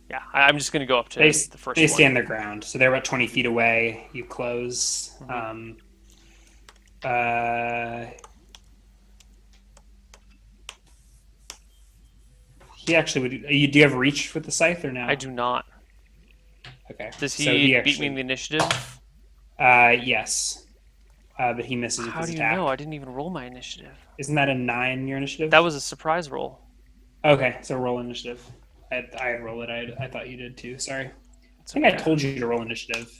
[SPEAKER 1] Yeah, I'm just going to go up to the first
[SPEAKER 2] They
[SPEAKER 1] one.
[SPEAKER 2] stand their ground, so they're about 20 feet away. You close.
[SPEAKER 1] Mm-hmm.
[SPEAKER 2] He actually would. Do you have reach with the scythe or no?
[SPEAKER 1] I do not.
[SPEAKER 2] Okay.
[SPEAKER 1] Does he
[SPEAKER 2] So
[SPEAKER 1] beat me in the initiative?
[SPEAKER 2] Yes. But he misses with
[SPEAKER 1] How
[SPEAKER 2] his
[SPEAKER 1] do you
[SPEAKER 2] attack.
[SPEAKER 1] know? I didn't even roll my initiative.
[SPEAKER 2] Isn't that a 9 your initiative?
[SPEAKER 1] That was a surprise roll.
[SPEAKER 2] Okay, so roll initiative. I had roll it. I thought you did too. Sorry. I think I
[SPEAKER 1] okay.
[SPEAKER 2] told you to roll initiative,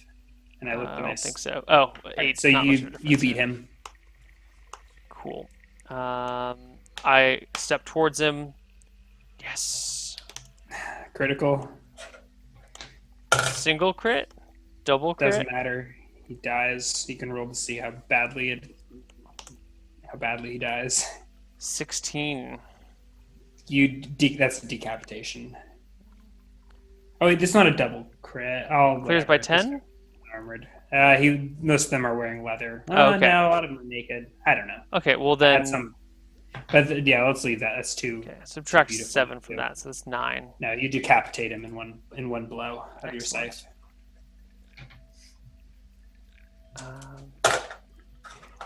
[SPEAKER 2] and I looked.
[SPEAKER 1] I don't think so. Oh, 8.
[SPEAKER 2] So
[SPEAKER 1] not much of a
[SPEAKER 2] you
[SPEAKER 1] difference
[SPEAKER 2] beat
[SPEAKER 1] there.
[SPEAKER 2] him.
[SPEAKER 1] Cool. I step towards him. Yes.
[SPEAKER 2] Critical.
[SPEAKER 1] Single crit? Double crit?
[SPEAKER 2] Doesn't matter. He dies. You can roll to see how badly he dies.
[SPEAKER 1] 16.
[SPEAKER 2] That's a decapitation. Oh, wait, it's not a double crit. Oh,
[SPEAKER 1] Clears by 10?
[SPEAKER 2] Armored. Most of them are wearing leather.
[SPEAKER 1] Oh, okay.
[SPEAKER 2] No, a lot of them are naked. I don't know.
[SPEAKER 1] Okay, well then.
[SPEAKER 2] That's some. But yeah, let's leave that. That's 2.
[SPEAKER 1] Okay, subtract
[SPEAKER 2] beautiful
[SPEAKER 1] 7 from
[SPEAKER 2] too.
[SPEAKER 1] that, so that's 9.
[SPEAKER 2] No, you decapitate him in one blow of your
[SPEAKER 1] Excellent.
[SPEAKER 2] scythe.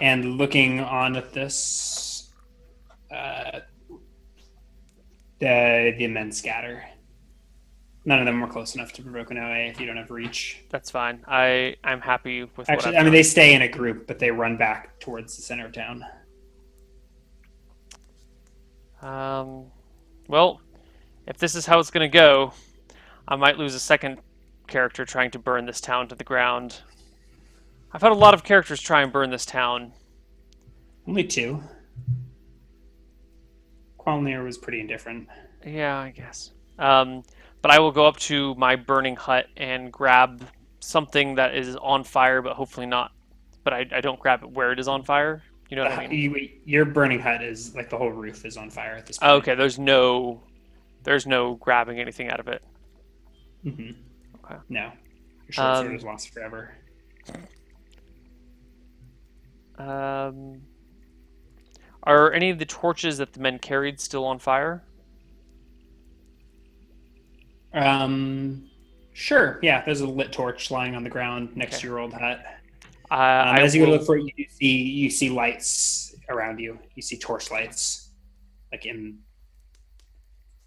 [SPEAKER 2] And looking on at this, the men scatter. None of them were close enough to provoke an OA if you don't have reach.
[SPEAKER 1] That's fine. I'm happy with
[SPEAKER 2] Actually,
[SPEAKER 1] what I've done.
[SPEAKER 2] they stay in a group, but they run back towards the center of town.
[SPEAKER 1] Well, if this is how it's going to go, I might lose a second character trying to burn this town to the ground. I've had a lot of characters try and burn this town.
[SPEAKER 2] Only 2. Qualnir was pretty indifferent.
[SPEAKER 1] Yeah, I guess. But I will go up to my burning hut and grab something that is on fire, but hopefully not. But I don't grab it where it is on fire. You know what I mean?
[SPEAKER 2] Your burning hut is like the whole roof is on fire at this point.
[SPEAKER 1] Oh, okay, there's no grabbing anything out of it.
[SPEAKER 2] Mm-hmm.
[SPEAKER 1] Okay.
[SPEAKER 2] No. Your short sword is lost forever.
[SPEAKER 1] Are any of the torches that the men carried still on fire?
[SPEAKER 2] Sure. Yeah, there's a lit torch lying on the ground next to your old hut.
[SPEAKER 1] As
[SPEAKER 2] you look for it, you see lights around you. You see torch lights, like in,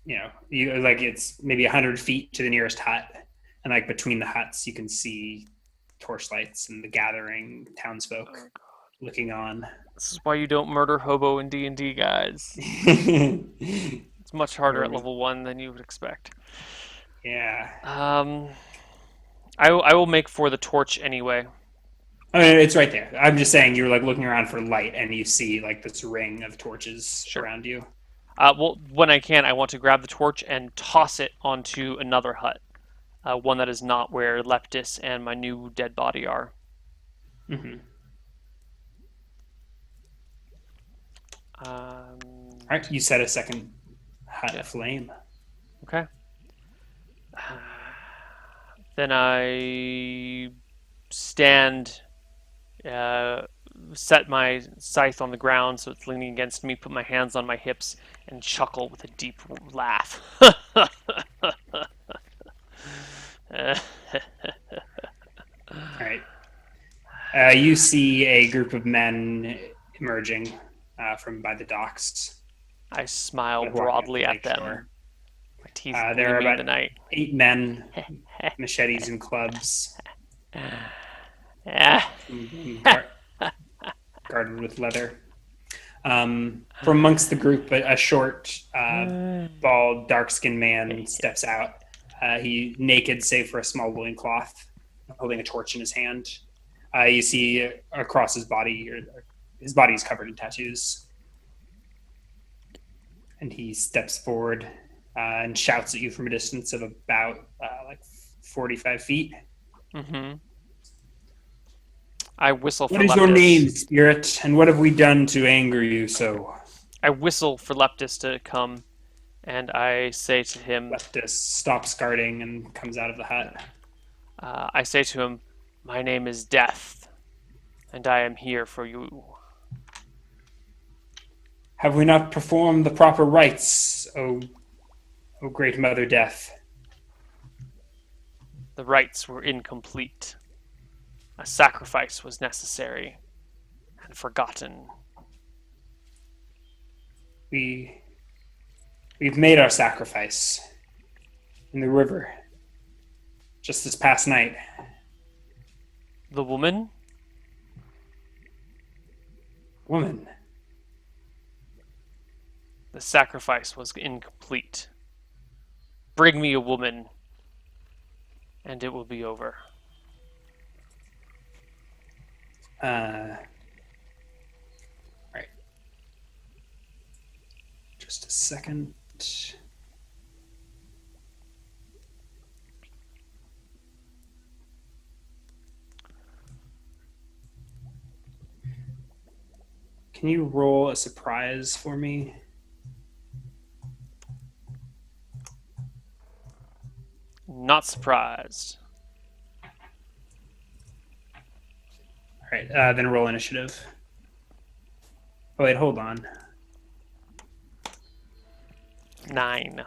[SPEAKER 2] it's maybe 100 feet to the nearest hut, and like between the huts, you can see torch lights and the gathering townsfolk looking on.
[SPEAKER 1] This is why you don't murder hobo in D&D, guys. It's much harder at level 1 than you would expect.
[SPEAKER 2] Yeah.
[SPEAKER 1] I will make for the torch anyway.
[SPEAKER 2] I mean, it's right there. I'm just saying you're like looking around for light and you see like this ring of torches around you.
[SPEAKER 1] Well, when I can, I want to grab the torch and toss it onto another hut. One that is not where Leptis and my new dead body are.
[SPEAKER 2] Mm-hmm.
[SPEAKER 1] All
[SPEAKER 2] right, you set a second hut aflame.
[SPEAKER 1] Okay. Then I stand, set my scythe on the ground so it's leaning against me, put my hands on my hips, and chuckle with a deep laugh.
[SPEAKER 2] All You see a group of men emerging from by the docks.
[SPEAKER 1] I smile
[SPEAKER 2] Walking up
[SPEAKER 1] broadly
[SPEAKER 2] the
[SPEAKER 1] at
[SPEAKER 2] lake
[SPEAKER 1] them.
[SPEAKER 2] shore.
[SPEAKER 1] My teeth
[SPEAKER 2] There are
[SPEAKER 1] gleaming in
[SPEAKER 2] about
[SPEAKER 1] the night.
[SPEAKER 2] 8 men, machetes and clubs,
[SPEAKER 1] Yeah.
[SPEAKER 2] guarded with leather. From amongst the group, a short, bald, dark-skinned man steps out. He naked, save for a small loincloth, holding a torch in his hand. You see across his body is covered in tattoos. And he steps forward and shouts at you from a distance of about 45 feet.
[SPEAKER 1] Mm-hmm. I whistle for
[SPEAKER 2] What is
[SPEAKER 1] Leptis.
[SPEAKER 2] your name, spirit, and what have we done to anger you so?
[SPEAKER 1] I whistle for Leptis to come, and I say to him,
[SPEAKER 2] Leptis stops guarding and comes out of the hut.
[SPEAKER 1] I say to him, my name is Death, and I am here for you.
[SPEAKER 2] Have we not performed the proper rites, O great Mother Death?
[SPEAKER 1] The rites were incomplete. A sacrifice was necessary and forgotten.
[SPEAKER 2] We've made our sacrifice in the river just this past night.
[SPEAKER 1] The woman?
[SPEAKER 2] Woman.
[SPEAKER 1] The sacrifice was incomplete. Bring me a woman, and it will be over.
[SPEAKER 2] Right. Just a second. Can you roll a surprise for me?
[SPEAKER 1] Not surprised.
[SPEAKER 2] All right, then roll initiative. Oh, wait, hold on.
[SPEAKER 1] 9.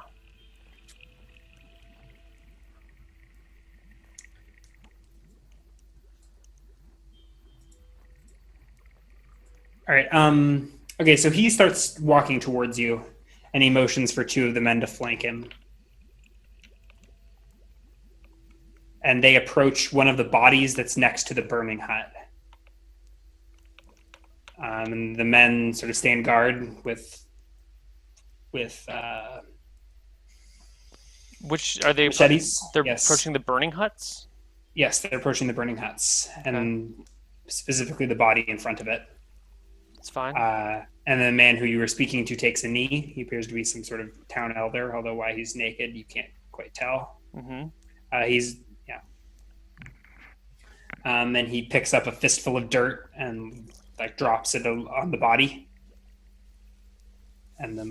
[SPEAKER 2] All right. Okay, so he starts walking towards you, and he motions for 2 of the men to flank him. And they approach one of the bodies that's next to the burning hut. And the men sort of stand guard with
[SPEAKER 1] Which are they?
[SPEAKER 2] machetes.
[SPEAKER 1] They're
[SPEAKER 2] Yes.
[SPEAKER 1] approaching the burning huts?
[SPEAKER 2] Yes, they're approaching the burning huts, and specifically the body in front of it.
[SPEAKER 1] It's fine.
[SPEAKER 2] And the man who you were speaking to takes a knee. He appears to be some sort of town elder, although why he's naked, you can't quite tell.
[SPEAKER 1] Mm-hmm.
[SPEAKER 2] And he picks up a fistful of dirt and drops it on the body, and then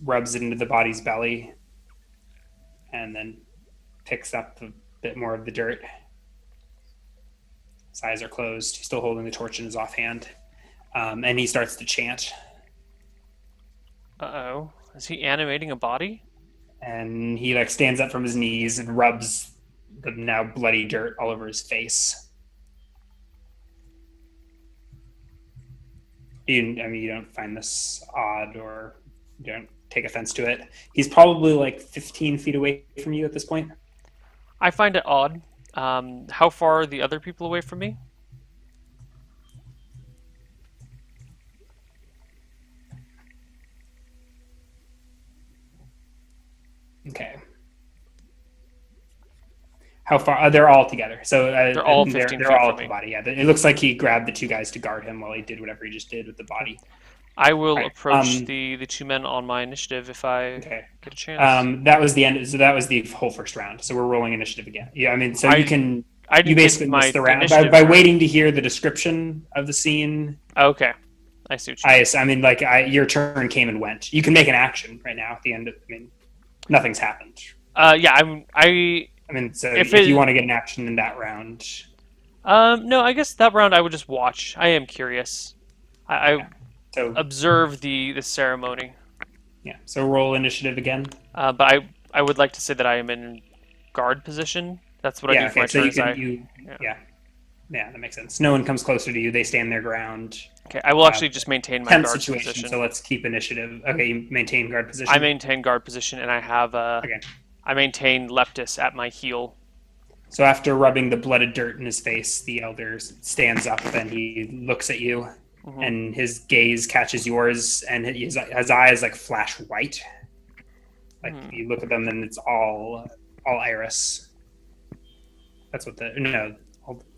[SPEAKER 2] rubs it into the body's belly, and then picks up a bit more of the dirt. His eyes are closed. He's still holding the torch in his offhand, and he starts to chant.
[SPEAKER 1] Uh-oh. Is he animating a body?
[SPEAKER 2] And he stands up from his knees and rubs the now bloody dirt all over his face. You don't find this odd, or you don't take offense to it. He's probably 15 feet away from you at this point.
[SPEAKER 1] I find it odd. How far are the other people away from me?
[SPEAKER 2] Okay. How far? They're all together. So
[SPEAKER 1] They're all 15 feet
[SPEAKER 2] they're all
[SPEAKER 1] from
[SPEAKER 2] at the
[SPEAKER 1] me.
[SPEAKER 2] body. Yeah, it looks like he grabbed the 2 guys to guard him while he did whatever he just did with the body.
[SPEAKER 1] I will
[SPEAKER 2] Right,
[SPEAKER 1] approach the 2 men on my initiative if I
[SPEAKER 2] Okay.
[SPEAKER 1] get a chance.
[SPEAKER 2] That was the end. So that was the whole first round. So we're rolling initiative again. Yeah, so
[SPEAKER 1] I
[SPEAKER 2] you can.
[SPEAKER 1] I didn't
[SPEAKER 2] You
[SPEAKER 1] get
[SPEAKER 2] basically
[SPEAKER 1] my
[SPEAKER 2] missed the round
[SPEAKER 1] initiative
[SPEAKER 2] by
[SPEAKER 1] round.
[SPEAKER 2] waiting to hear the description of the scene.
[SPEAKER 1] Okay. I see what you mean.
[SPEAKER 2] Your turn came and went. You can make an action right now at the end. Nothing's happened.
[SPEAKER 1] Yeah,
[SPEAKER 2] So
[SPEAKER 1] If
[SPEAKER 2] if you
[SPEAKER 1] it-
[SPEAKER 2] want to get an action in that round,
[SPEAKER 1] no, I guess that round I would just watch. I am curious. I
[SPEAKER 2] so
[SPEAKER 1] observe the ceremony.
[SPEAKER 2] yeah. So roll initiative again.
[SPEAKER 1] But I would like to say that I am in guard position. That's what I do for my
[SPEAKER 2] So
[SPEAKER 1] turn.
[SPEAKER 2] you
[SPEAKER 1] is I-
[SPEAKER 2] can Yeah, that makes sense. No one comes closer to you. They stand their ground.
[SPEAKER 1] Okay, I will actually just maintain my
[SPEAKER 2] Tense
[SPEAKER 1] guard
[SPEAKER 2] situation,
[SPEAKER 1] position.
[SPEAKER 2] so let's keep initiative. Okay, you maintain guard position.
[SPEAKER 1] I maintain guard position, and I have
[SPEAKER 2] Okay.
[SPEAKER 1] I maintain Leptis at my heel.
[SPEAKER 2] So after rubbing the blooded dirt in his face, the elder stands up and he looks at you, and his gaze catches yours, and his eyes like flash white. Like you look at them, and it's all iris. That's what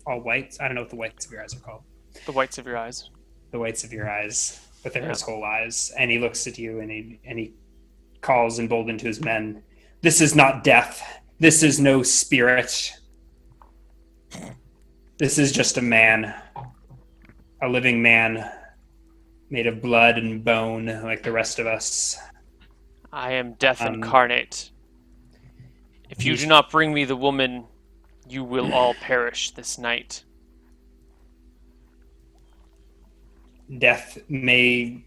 [SPEAKER 2] all whites. I don't know what the whites of your eyes are called.
[SPEAKER 1] The whites of your eyes.
[SPEAKER 2] The whites of your eyes, but they're his whole eyes. And he looks at you, and he calls emboldened to his men. This is not death. This is no spirit. This is just a man, a living man, made of blood and bone, like the rest of us.
[SPEAKER 1] I am death incarnate. If you do not bring me the woman, you will all perish this night.
[SPEAKER 2] Death may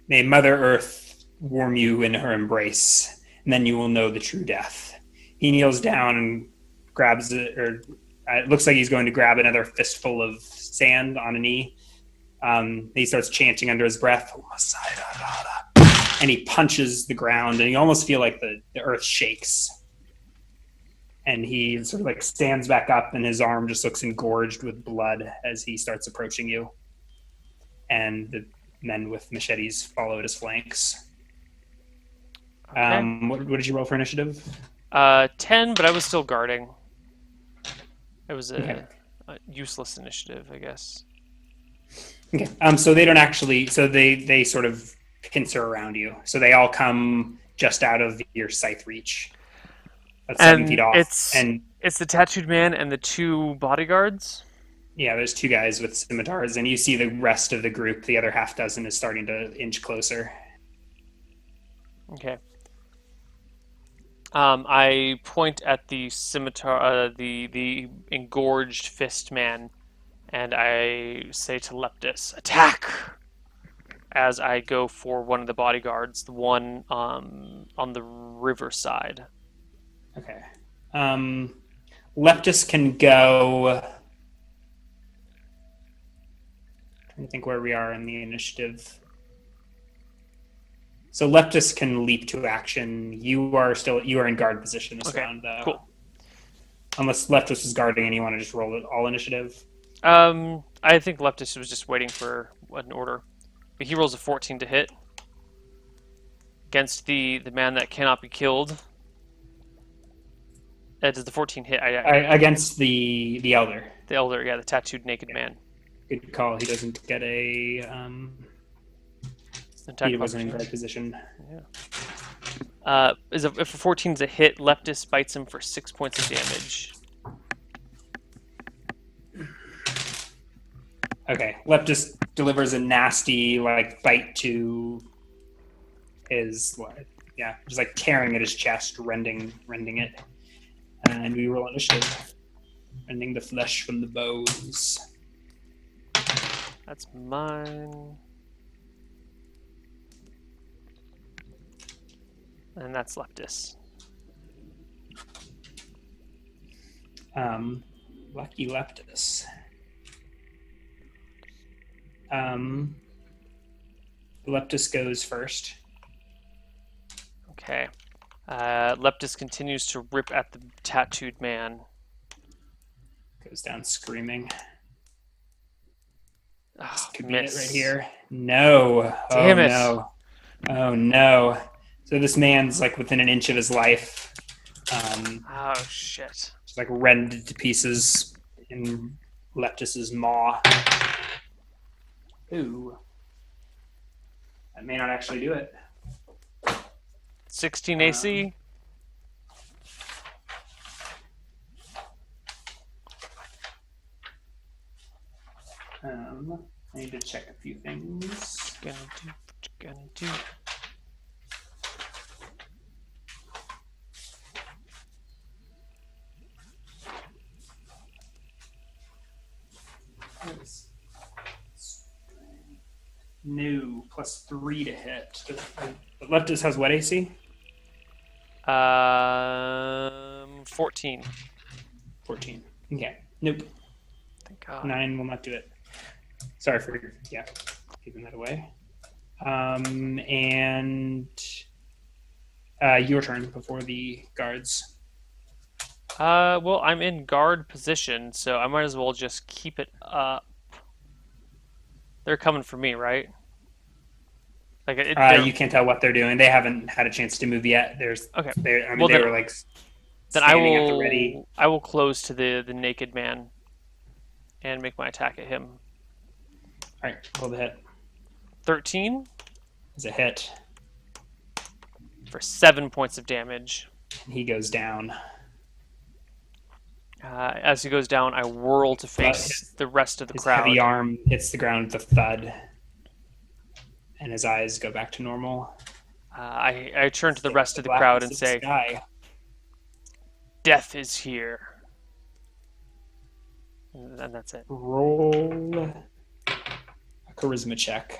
[SPEAKER 2] Mother Earth warm you in her embrace, and then you will know the true death. He kneels down and grabs it, or it looks like he's going to grab another fistful of sand on a knee. He starts chanting under his breath, and he punches the ground, and you almost feel like the earth shakes. And he sort of like stands back up, and his arm just looks engorged with blood as he starts approaching you. And the men with machetes follow at his flanks.
[SPEAKER 1] Okay.
[SPEAKER 2] What did you roll for initiative?
[SPEAKER 1] 10, but I was still guarding. It was a useless initiative, I guess.
[SPEAKER 2] Okay. So they don't actually. So they sort of pincer around you. So they all come just out of your scythe reach. That's 7 feet off.
[SPEAKER 1] It's the tattooed man and the 2 bodyguards.
[SPEAKER 2] Yeah, there's 2 guys with scimitars, and you see the rest of the group. The other half dozen is starting to inch closer.
[SPEAKER 1] Okay. I point at the scimitar, the engorged fist man, and I say to Leptis, "Attack!" As I go for one of the bodyguards, the one on the river side.
[SPEAKER 2] Okay. Leptis can go. Trying to think where we are in the initiative. So Leptis can leap to action. You are in guard position this round, though.
[SPEAKER 1] Cool.
[SPEAKER 2] Unless Leptis is guarding and you want to just roll it all initiative.
[SPEAKER 1] I think Leptis was just waiting for an order. But he rolls a 14 to hit against the man that cannot be killed. Does the 14 hit?
[SPEAKER 2] Against the elder.
[SPEAKER 1] The elder, yeah, the tattooed naked man.
[SPEAKER 2] Good call. He doesn't get a. He wasn't in guard position.
[SPEAKER 1] Yeah. If a 14 is a hit, Leptis bites him for 6 points of damage.
[SPEAKER 2] Okay, Leptis delivers a nasty bite to his just like tearing at his chest, rending it, and we roll initiative, rending the flesh from the bones.
[SPEAKER 1] That's mine. And that's Leptis.
[SPEAKER 2] Lucky Leptis. Leptis goes first.
[SPEAKER 1] Okay. Leptis continues to rip at the tattooed man.
[SPEAKER 2] Goes down screaming.
[SPEAKER 1] Oh,
[SPEAKER 2] could be it right here. No.
[SPEAKER 1] Damn it.
[SPEAKER 2] No. Oh no. So this man's within an inch of his life.
[SPEAKER 1] Oh shit.
[SPEAKER 2] Just rended to pieces in Leptis's maw. Ooh. That may not actually do it.
[SPEAKER 1] 16 AC.
[SPEAKER 2] I need to check a few things.
[SPEAKER 1] What you gonna do?
[SPEAKER 2] No, +3 to hit. But Leptis has what AC?
[SPEAKER 1] 14.
[SPEAKER 2] 14. Okay. Nope.
[SPEAKER 1] Thank God.
[SPEAKER 2] 9 will not do it. Sorry for giving that away. And your turn before the guards.
[SPEAKER 1] Well, I'm in guard position, so I might as well just keep it up. They're coming for me, right? Like
[SPEAKER 2] You can't tell what they're doing. They haven't had a chance to move yet.
[SPEAKER 1] Okay.
[SPEAKER 2] They
[SPEAKER 1] Well,
[SPEAKER 2] were like
[SPEAKER 1] then
[SPEAKER 2] standing at the ready.
[SPEAKER 1] I will close to the naked man and make my attack at him.
[SPEAKER 2] All right, roll the hit.
[SPEAKER 1] 13
[SPEAKER 2] Is a hit.
[SPEAKER 1] for 7 points of damage.
[SPEAKER 2] And he goes down.
[SPEAKER 1] As he goes down, I whirl to face the rest of the
[SPEAKER 2] His
[SPEAKER 1] crowd.
[SPEAKER 2] heavy arm hits the ground with a thud, and his eyes go back to normal.
[SPEAKER 1] I turn to the rest of the crowd and say, "Death is here." And that's it.
[SPEAKER 2] Roll a charisma check.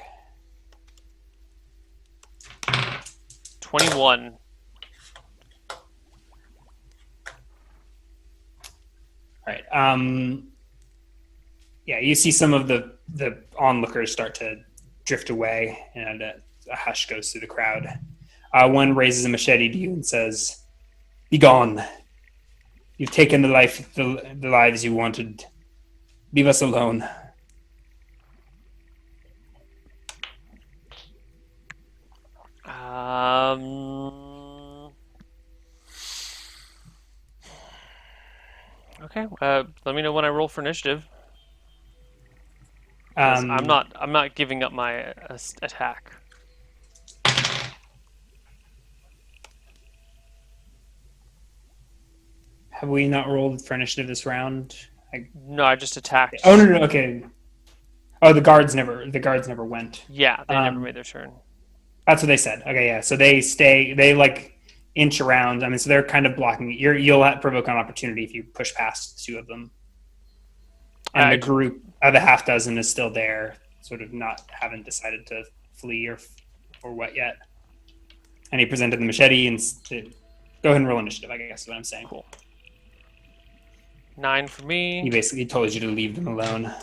[SPEAKER 1] 21.
[SPEAKER 2] All right. Yeah, you see some of the onlookers start to drift away, and a hush goes through the crowd. One raises a machete to you and says, "Be gone. You've taken the lives you wanted. Leave us alone."
[SPEAKER 1] Okay. Let me know when I roll for initiative. I'm not giving up my attack.
[SPEAKER 2] Have we not rolled for initiative this round?
[SPEAKER 1] No, I just attacked.
[SPEAKER 2] Oh no, okay. Oh, the guards never went.
[SPEAKER 1] Yeah, they never made their turn.
[SPEAKER 2] That's what they said. Okay, yeah. So they stay. They like inch around. I mean, so they're kind of blocking. You'll provoke an opportunity if you push past 2 of them. And the group of the half dozen is still there, sort of haven't decided to flee or what yet. And he presented the machete and go ahead and roll initiative, I guess is what I'm saying.
[SPEAKER 1] Cool. 9 for me.
[SPEAKER 2] He basically told you to leave them alone.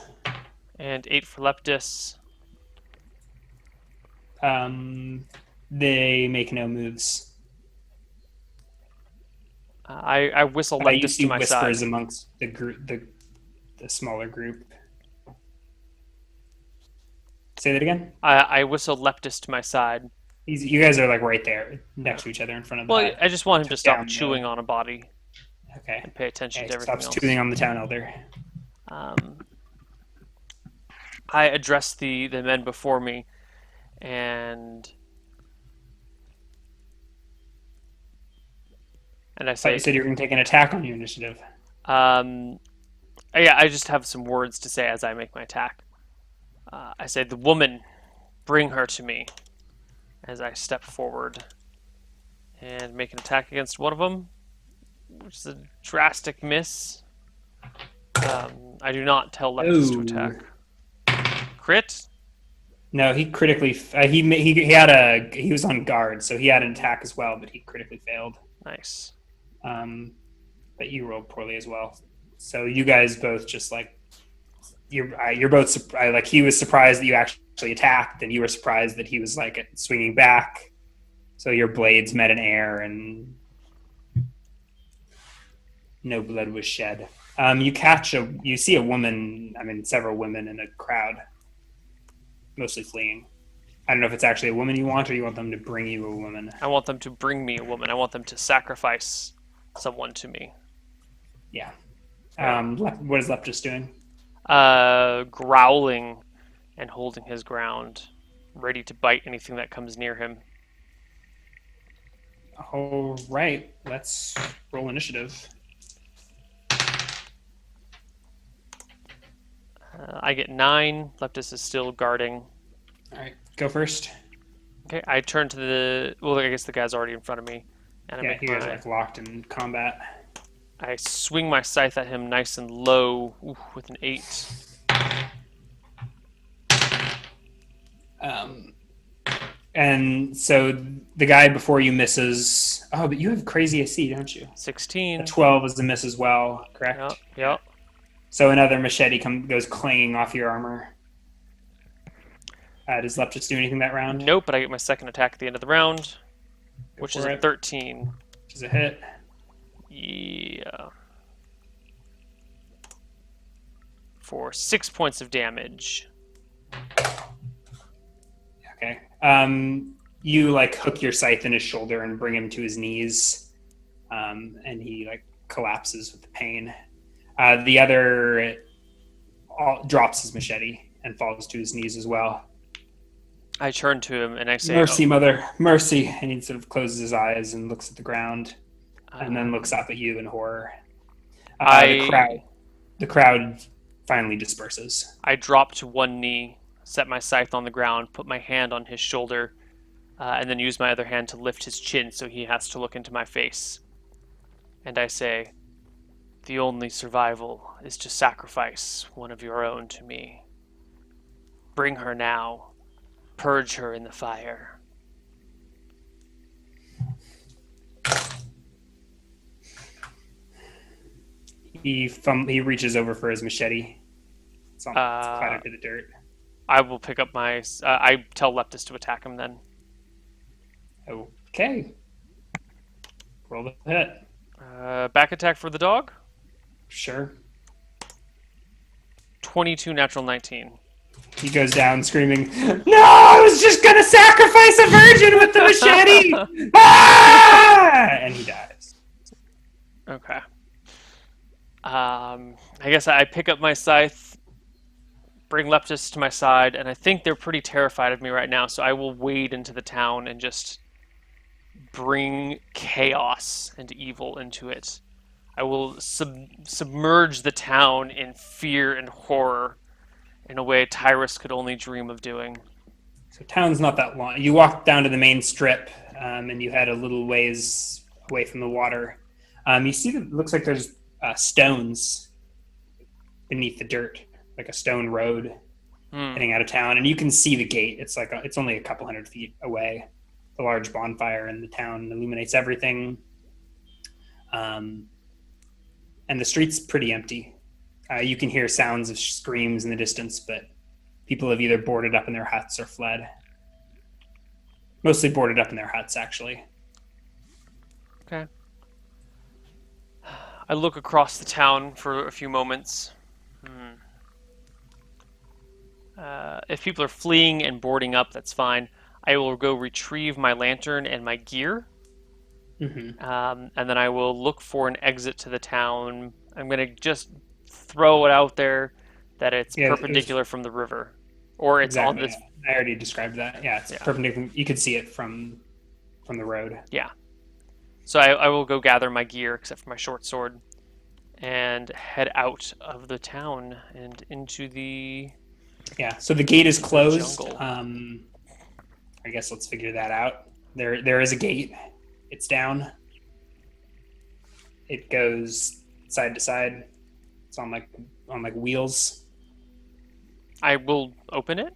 [SPEAKER 1] And 8 for Leptis.
[SPEAKER 2] They make no moves.
[SPEAKER 1] I whistle
[SPEAKER 2] You
[SPEAKER 1] Leptis
[SPEAKER 2] see
[SPEAKER 1] to my
[SPEAKER 2] whispers
[SPEAKER 1] side.
[SPEAKER 2] amongst the group, the smaller group. Say that again.
[SPEAKER 1] I whistle Leptis to my side.
[SPEAKER 2] You guys are like right there, next to each other in front of.
[SPEAKER 1] Well, I just want him to stop
[SPEAKER 2] down,
[SPEAKER 1] chewing on a body
[SPEAKER 2] Okay.
[SPEAKER 1] and pay attention to everything
[SPEAKER 2] Stops
[SPEAKER 1] else.
[SPEAKER 2] chewing on the town elder.
[SPEAKER 1] I address the men before me, and I say,
[SPEAKER 2] You said you're going to take an attack on your initiative.
[SPEAKER 1] yeah, I just have some words to say as I make my attack. I say, "The woman, bring her to me," as I step forward and make an attack against one of them, which is a drastic miss. I do not tell Leptis to attack. Crit?
[SPEAKER 2] No, he critically. He was on guard, so he had an attack as well, but he critically failed.
[SPEAKER 1] Nice.
[SPEAKER 2] But you rolled poorly as well. So you guys both just like you're both like he was surprised that you actually attacked, and you were surprised that he was like swinging back. So your blades met in air, and no blood was shed. You see a woman. I mean, several women in a crowd, mostly fleeing. I don't know if it's actually a woman you want, or you want them to bring you a woman.
[SPEAKER 1] I want them to bring me a woman. I want them to sacrifice someone to me.
[SPEAKER 2] Yeah. What is Leptis doing?
[SPEAKER 1] Growling and holding his ground, ready to bite anything that comes near him.
[SPEAKER 2] All right, let's roll initiative.
[SPEAKER 1] I get 9. Leptis is still guarding.
[SPEAKER 2] All right, go first.
[SPEAKER 1] Okay, I turn to the... Well, I guess the guy's already in front of me. And
[SPEAKER 2] Yeah, you guys are like locked in combat.
[SPEAKER 1] I swing my scythe at him nice and low with an 8.
[SPEAKER 2] And so the guy before you misses. Oh, but you have crazy AC, don't you?
[SPEAKER 1] 16.
[SPEAKER 2] A 12 is a miss as well, correct?
[SPEAKER 1] Yep.
[SPEAKER 2] So another machete goes clanging off your armor. Does Leptis do anything that round?
[SPEAKER 1] Nope, but I get my second attack at the end of the round,
[SPEAKER 2] Go
[SPEAKER 1] which is
[SPEAKER 2] for
[SPEAKER 1] a
[SPEAKER 2] it.
[SPEAKER 1] 13.
[SPEAKER 2] Which is a hit.
[SPEAKER 1] Yeah. For 6 points of damage.
[SPEAKER 2] Okay. You like hook your scythe in his shoulder and bring him to his knees, and he like collapses with the pain. The other drops his machete and falls to his knees as well.
[SPEAKER 1] I turn to him and I say,
[SPEAKER 2] Mercy, mother, mercy. And he sort of closes his eyes and looks at the ground, and then
[SPEAKER 1] um,
[SPEAKER 2] looks up at you in horror.
[SPEAKER 1] I
[SPEAKER 2] The crowd finally disperses.
[SPEAKER 1] I drop to one knee, set my scythe on the ground, put my hand on his shoulder, and then use my other hand to lift his chin so he has to look into my face. And I say, the only survival is to sacrifice one of your own to me. Bring her now. Purge her in the fire.
[SPEAKER 2] He reaches over for his machete. It's clattered to the dirt.
[SPEAKER 1] I will pick up my... I tell Leptis to attack him then.
[SPEAKER 2] Okay. Roll the hit.
[SPEAKER 1] Back attack for the dog.
[SPEAKER 2] Sure.
[SPEAKER 1] 22 natural 19.
[SPEAKER 2] He goes down screaming, "No, I was just going to sacrifice a virgin with the machete!" Ah! And he dies.
[SPEAKER 1] Okay. I guess I pick up my scythe, bring Leptis to my side, and I think they're pretty terrified of me right now, so I will wade into the town and just bring chaos and evil into it. I will submerge the town in fear and horror in a way Tyrus could only dream of doing.
[SPEAKER 2] So town's not that long. You walk down to the main strip, and you head a little ways away from the water. You see that it looks like there's stones beneath the dirt, like a stone road heading out of town, and you can see the gate. It's only a couple 100 feet away. The large bonfire in the town illuminates everything, and the street's pretty empty. You can hear sounds of screams in the distance, but people have either boarded up in their huts or fled. Mostly boarded up in their huts, actually.
[SPEAKER 1] Okay. I look across the town for a few moments. If people are fleeing and boarding up, that's fine. I will go retrieve my lantern and my gear.
[SPEAKER 2] Mm-hmm.
[SPEAKER 1] And then I will look for an exit to the town. I'm going to just throw it out there that it's perpendicular from the river. Or it's
[SPEAKER 2] exactly,
[SPEAKER 1] on this...
[SPEAKER 2] I already described that. Yeah, it's perpendicular. You could see it from the road.
[SPEAKER 1] Yeah. So I will go gather my gear, except for my short sword, and head out of the town and into the...
[SPEAKER 2] Yeah, so the gate is closed.
[SPEAKER 1] Jungle.
[SPEAKER 2] I guess let's figure that out. There is a gate. It's down. It goes side to side. It's on wheels.
[SPEAKER 1] I will open it.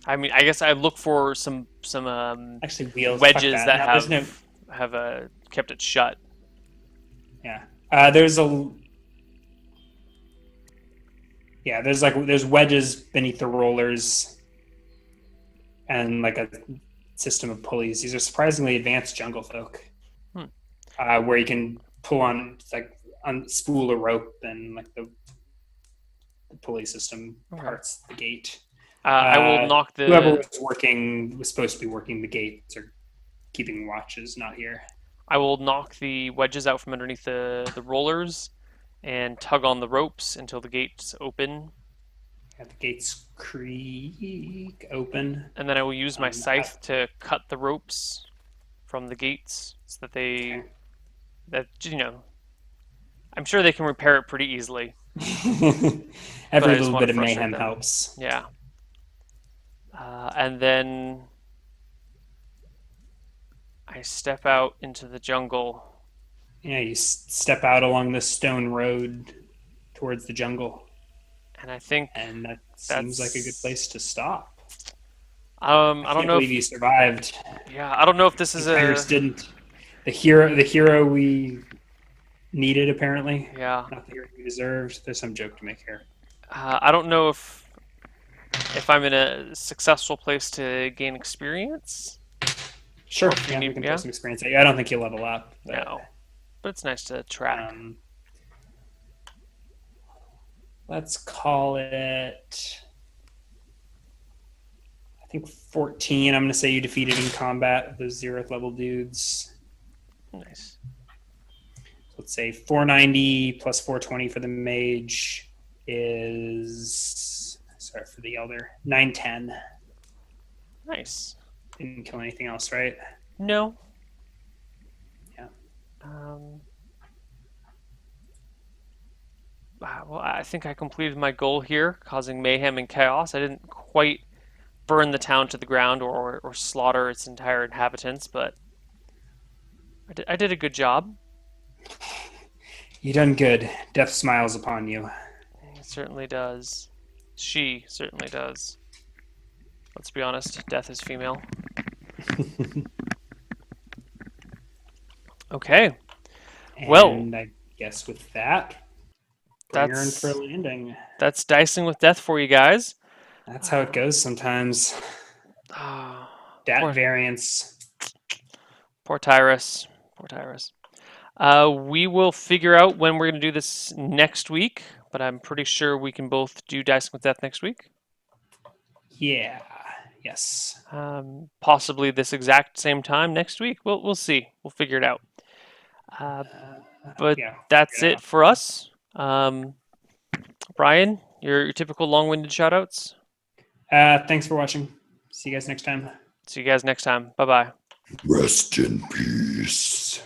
[SPEAKER 1] I mean, I guess I look for some
[SPEAKER 2] actually wheels
[SPEAKER 1] wedges
[SPEAKER 2] that
[SPEAKER 1] that have kept it shut.
[SPEAKER 2] Yeah. There's wedges beneath the rollers and like a system of pulleys. These are surprisingly advanced jungle folk. Where you can pull on unspool a rope and like the pulley system parts the gate.
[SPEAKER 1] I will knock the...
[SPEAKER 2] Whoever was supposed to be working the gates or keeping watches, not here.
[SPEAKER 1] I will knock the wedges out from underneath the rollers and tug on the ropes until the gates open.
[SPEAKER 2] Yeah, the gates creak open.
[SPEAKER 1] And then I will use my scythe to cut the ropes from the gates so that I'm sure they can repair it pretty easily.
[SPEAKER 2] Every little bit of mayhem helps.
[SPEAKER 1] Yeah. And then I step out into the jungle.
[SPEAKER 2] Yeah, you step out along the stone road towards the jungle.
[SPEAKER 1] And I think...
[SPEAKER 2] And that seems like a good place to stop.
[SPEAKER 1] I don't know if
[SPEAKER 2] you survived.
[SPEAKER 1] Yeah, I don't know if this is
[SPEAKER 2] Tyrus didn't. The hero we needed, apparently.
[SPEAKER 1] Yeah.
[SPEAKER 2] Not the hero you deserved. There's some joke to make here.
[SPEAKER 1] I don't know if I'm in a successful place to gain experience.
[SPEAKER 2] Sure,
[SPEAKER 1] Or if you
[SPEAKER 2] yeah,
[SPEAKER 1] need-
[SPEAKER 2] we can
[SPEAKER 1] yeah?
[SPEAKER 2] throw some experience at you. I don't think you'll level up. But,
[SPEAKER 1] No, but it's nice to track.
[SPEAKER 2] let's call it, I think 14. I'm going to say you defeated in combat those 0th level dudes.
[SPEAKER 1] Nice.
[SPEAKER 2] Let's say 490 plus 420 for the mage is, sorry, for the elder, 910.
[SPEAKER 1] Nice.
[SPEAKER 2] Didn't kill anything else, right?
[SPEAKER 1] No.
[SPEAKER 2] Yeah.
[SPEAKER 1] Well, I think I completed my goal here, causing mayhem and chaos. I didn't quite burn the town to the ground or slaughter its entire inhabitants, but I did a good job.
[SPEAKER 2] You done good. Death smiles upon you.
[SPEAKER 1] It certainly does. She certainly does. Let's be honest, death is female. Okay. Well-
[SPEAKER 2] And I guess with that, bring her in
[SPEAKER 1] That's
[SPEAKER 2] for a landing.
[SPEAKER 1] that's dicing with death for you guys.
[SPEAKER 2] That's how it goes sometimes.
[SPEAKER 1] Ah,
[SPEAKER 2] Dat
[SPEAKER 1] Poor-
[SPEAKER 2] variance.
[SPEAKER 1] Poor Tyrus. Poor Tyrus. We will figure out when we're going to do this next week, but I'm pretty sure we can both do Dicing with Death next week.
[SPEAKER 2] Yeah. Yes.
[SPEAKER 1] Possibly this exact same time next week. We'll see. We'll figure it out. But
[SPEAKER 2] yeah.
[SPEAKER 1] that's
[SPEAKER 2] figure it
[SPEAKER 1] it for us. Brian, your typical long-winded shoutouts.
[SPEAKER 2] Thanks for watching. See you guys next time.
[SPEAKER 1] See you guys next time. Bye-bye.
[SPEAKER 3] Rest in peace.